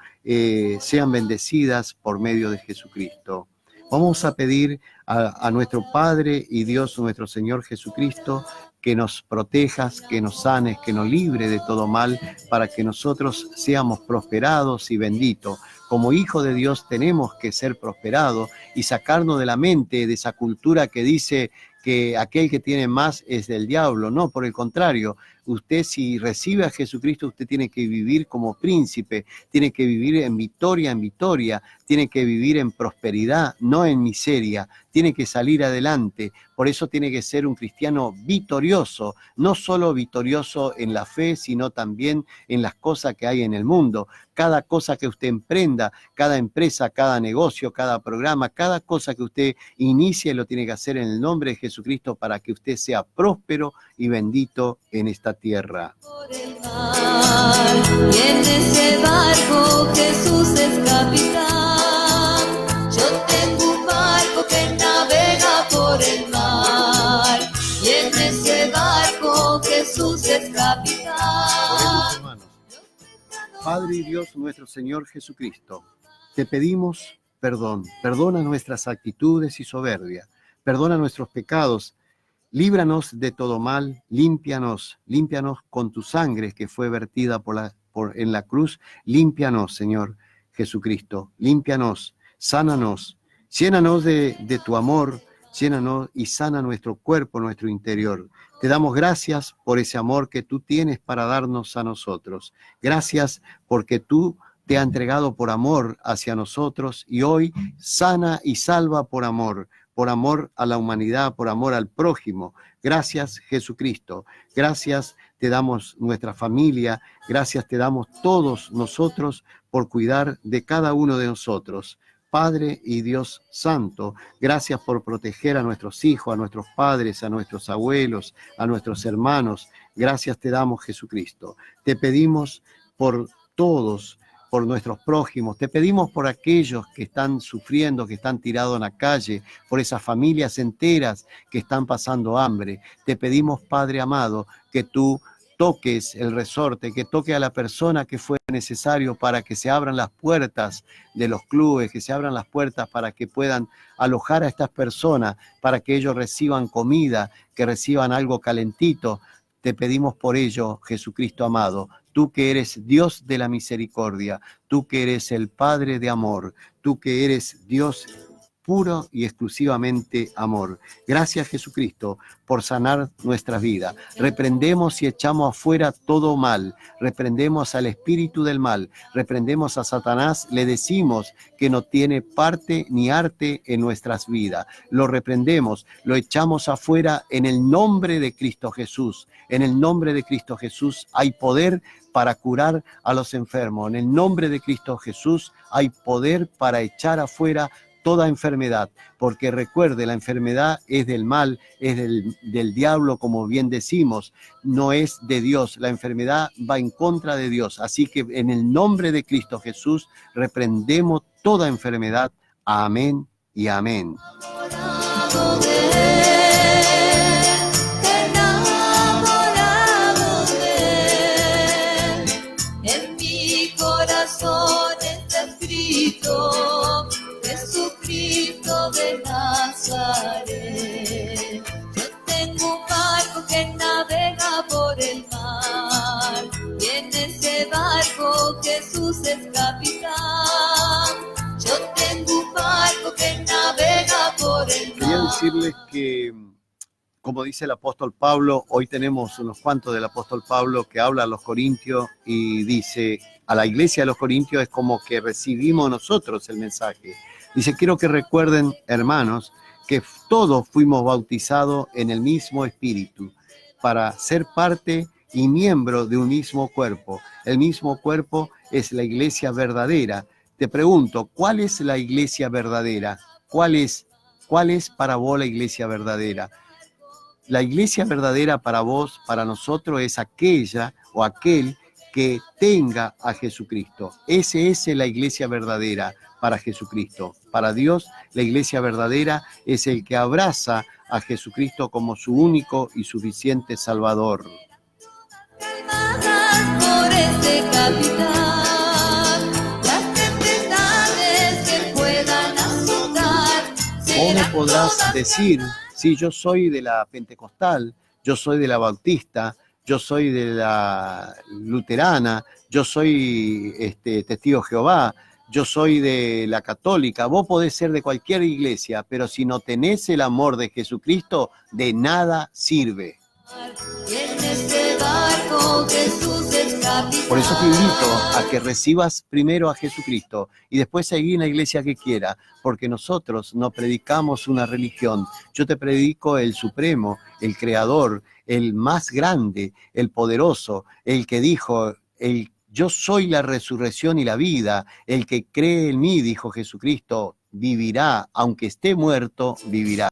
sean bendecidas por medio de Jesucristo. Vamos a pedir a nuestro Padre y Dios, nuestro Señor Jesucristo, que nos protejas, que nos sanes, que nos libre de todo mal, para que nosotros seamos prosperados y benditos. Como hijo de Dios tenemos que ser prosperados y sacarnos de la mente de esa cultura que dice que aquel que tiene más es del diablo. No, por el contrario, usted si recibe a Jesucristo, usted tiene que vivir como príncipe, tiene que vivir en victoria, tiene que vivir en prosperidad, no en miseria, tiene que salir adelante. Por eso tiene que ser un cristiano victorioso, no solo victorioso en la fe, sino también en las cosas que hay en el mundo. Cada cosa que usted emprenda, cada empresa, cada negocio, cada programa, cada cosa que usted inicie, lo tiene que hacer en el nombre de Jesucristo para que usted sea próspero y bendito en esta tierra. Por el mar, y en ese barco Jesús es capitán. Yo tengo un barco que navega por el mar, y en ese barco Jesús es capitán. Oremos, hermanos. Padre y Dios nuestro Señor Jesucristo, te pedimos perdón. Perdona nuestras actitudes y soberbia. Perdona nuestros pecados. Líbranos de todo mal. Límpianos con tu sangre que fue vertida en la cruz. Límpianos, Señor Jesucristo. Límpianos, sánanos. Llénanos de tu amor. Llénanos y sana nuestro cuerpo, nuestro interior. Te damos gracias por ese amor que tú tienes para darnos a nosotros. Gracias porque tú te has entregado por amor hacia nosotros y hoy sana y salva por amor a la humanidad, por amor al prójimo. Gracias, Jesucristo. Gracias te damos nuestra familia. Gracias te damos todos nosotros por cuidar de cada uno de nosotros. Padre y Dios Santo, gracias por proteger a nuestros hijos, a nuestros padres, a nuestros abuelos, a nuestros hermanos. Gracias te damos, Jesucristo. Te pedimos por todos, por nuestros prójimos. Te pedimos por aquellos que están sufriendo, que están tirados en la calle, por esas familias enteras que están pasando hambre. Te pedimos, Padre amado, que tú toques el resorte, que toque a la persona que fue necesario para que se abran las puertas de los clubes, que se abran las puertas para que puedan alojar a estas personas, para que ellos reciban comida, que reciban algo calentito. Te pedimos por ello, Jesucristo amado, tú que eres Dios de la misericordia, tú que eres el Padre de amor, tú que eres Dios puro y exclusivamente amor. Gracias, Jesucristo, por sanar nuestra vida. Reprendemos y echamos afuera todo mal. Reprendemos al espíritu del mal. Reprendemos a Satanás. Le decimos que no tiene parte ni arte en nuestras vidas. Lo reprendemos, lo echamos afuera en el nombre de Cristo Jesús. En el nombre de Cristo Jesús hay poder para curar a los enfermos. En el nombre de Cristo Jesús hay poder para echar afuera toda enfermedad, porque recuerde, la enfermedad es del mal, es del diablo, como bien decimos, no es de Dios. La enfermedad va en contra de Dios. Así que en el nombre de Cristo Jesús reprendemos toda enfermedad. Amén y amén. decirles que, como dice el apóstol Pablo, hoy tenemos unos cuantos del apóstol Pablo que habla a los corintios y dice, a la iglesia de los corintios es como que recibimos nosotros el mensaje. Dice, quiero que recuerden, hermanos, que todos fuimos bautizados en el mismo espíritu para ser parte y miembro de un mismo cuerpo. El mismo cuerpo es la iglesia verdadera. Te pregunto, ¿cuál es la iglesia verdadera? ¿Cuál es para vos la iglesia verdadera? La iglesia verdadera para vos, para nosotros, es aquella o aquel que tenga a Jesucristo. Esa es la iglesia verdadera para Jesucristo. Para Dios, la iglesia verdadera es el que abraza a Jesucristo como su único y suficiente Salvador. Por este capitán, las tempestades que puedan azotar. ¿Cómo podrás decir, si yo soy de la pentecostal, yo soy de la bautista, yo soy de la luterana, yo soy testigo de Jehová, yo soy de la católica? Vos podés ser de cualquier iglesia, pero si no tenés el amor de Jesucristo, de nada sirve. Y en este barco Jesús es capitán. Por eso te invito a que recibas primero a Jesucristo y después seguir en la iglesia que quiera, porque nosotros no predicamos una religión. Yo te predico el Supremo, el Creador, el más grande, el poderoso, el que dijo, yo soy la resurrección y la vida. El que cree en mí, dijo Jesucristo, vivirá, aunque esté muerto, vivirá.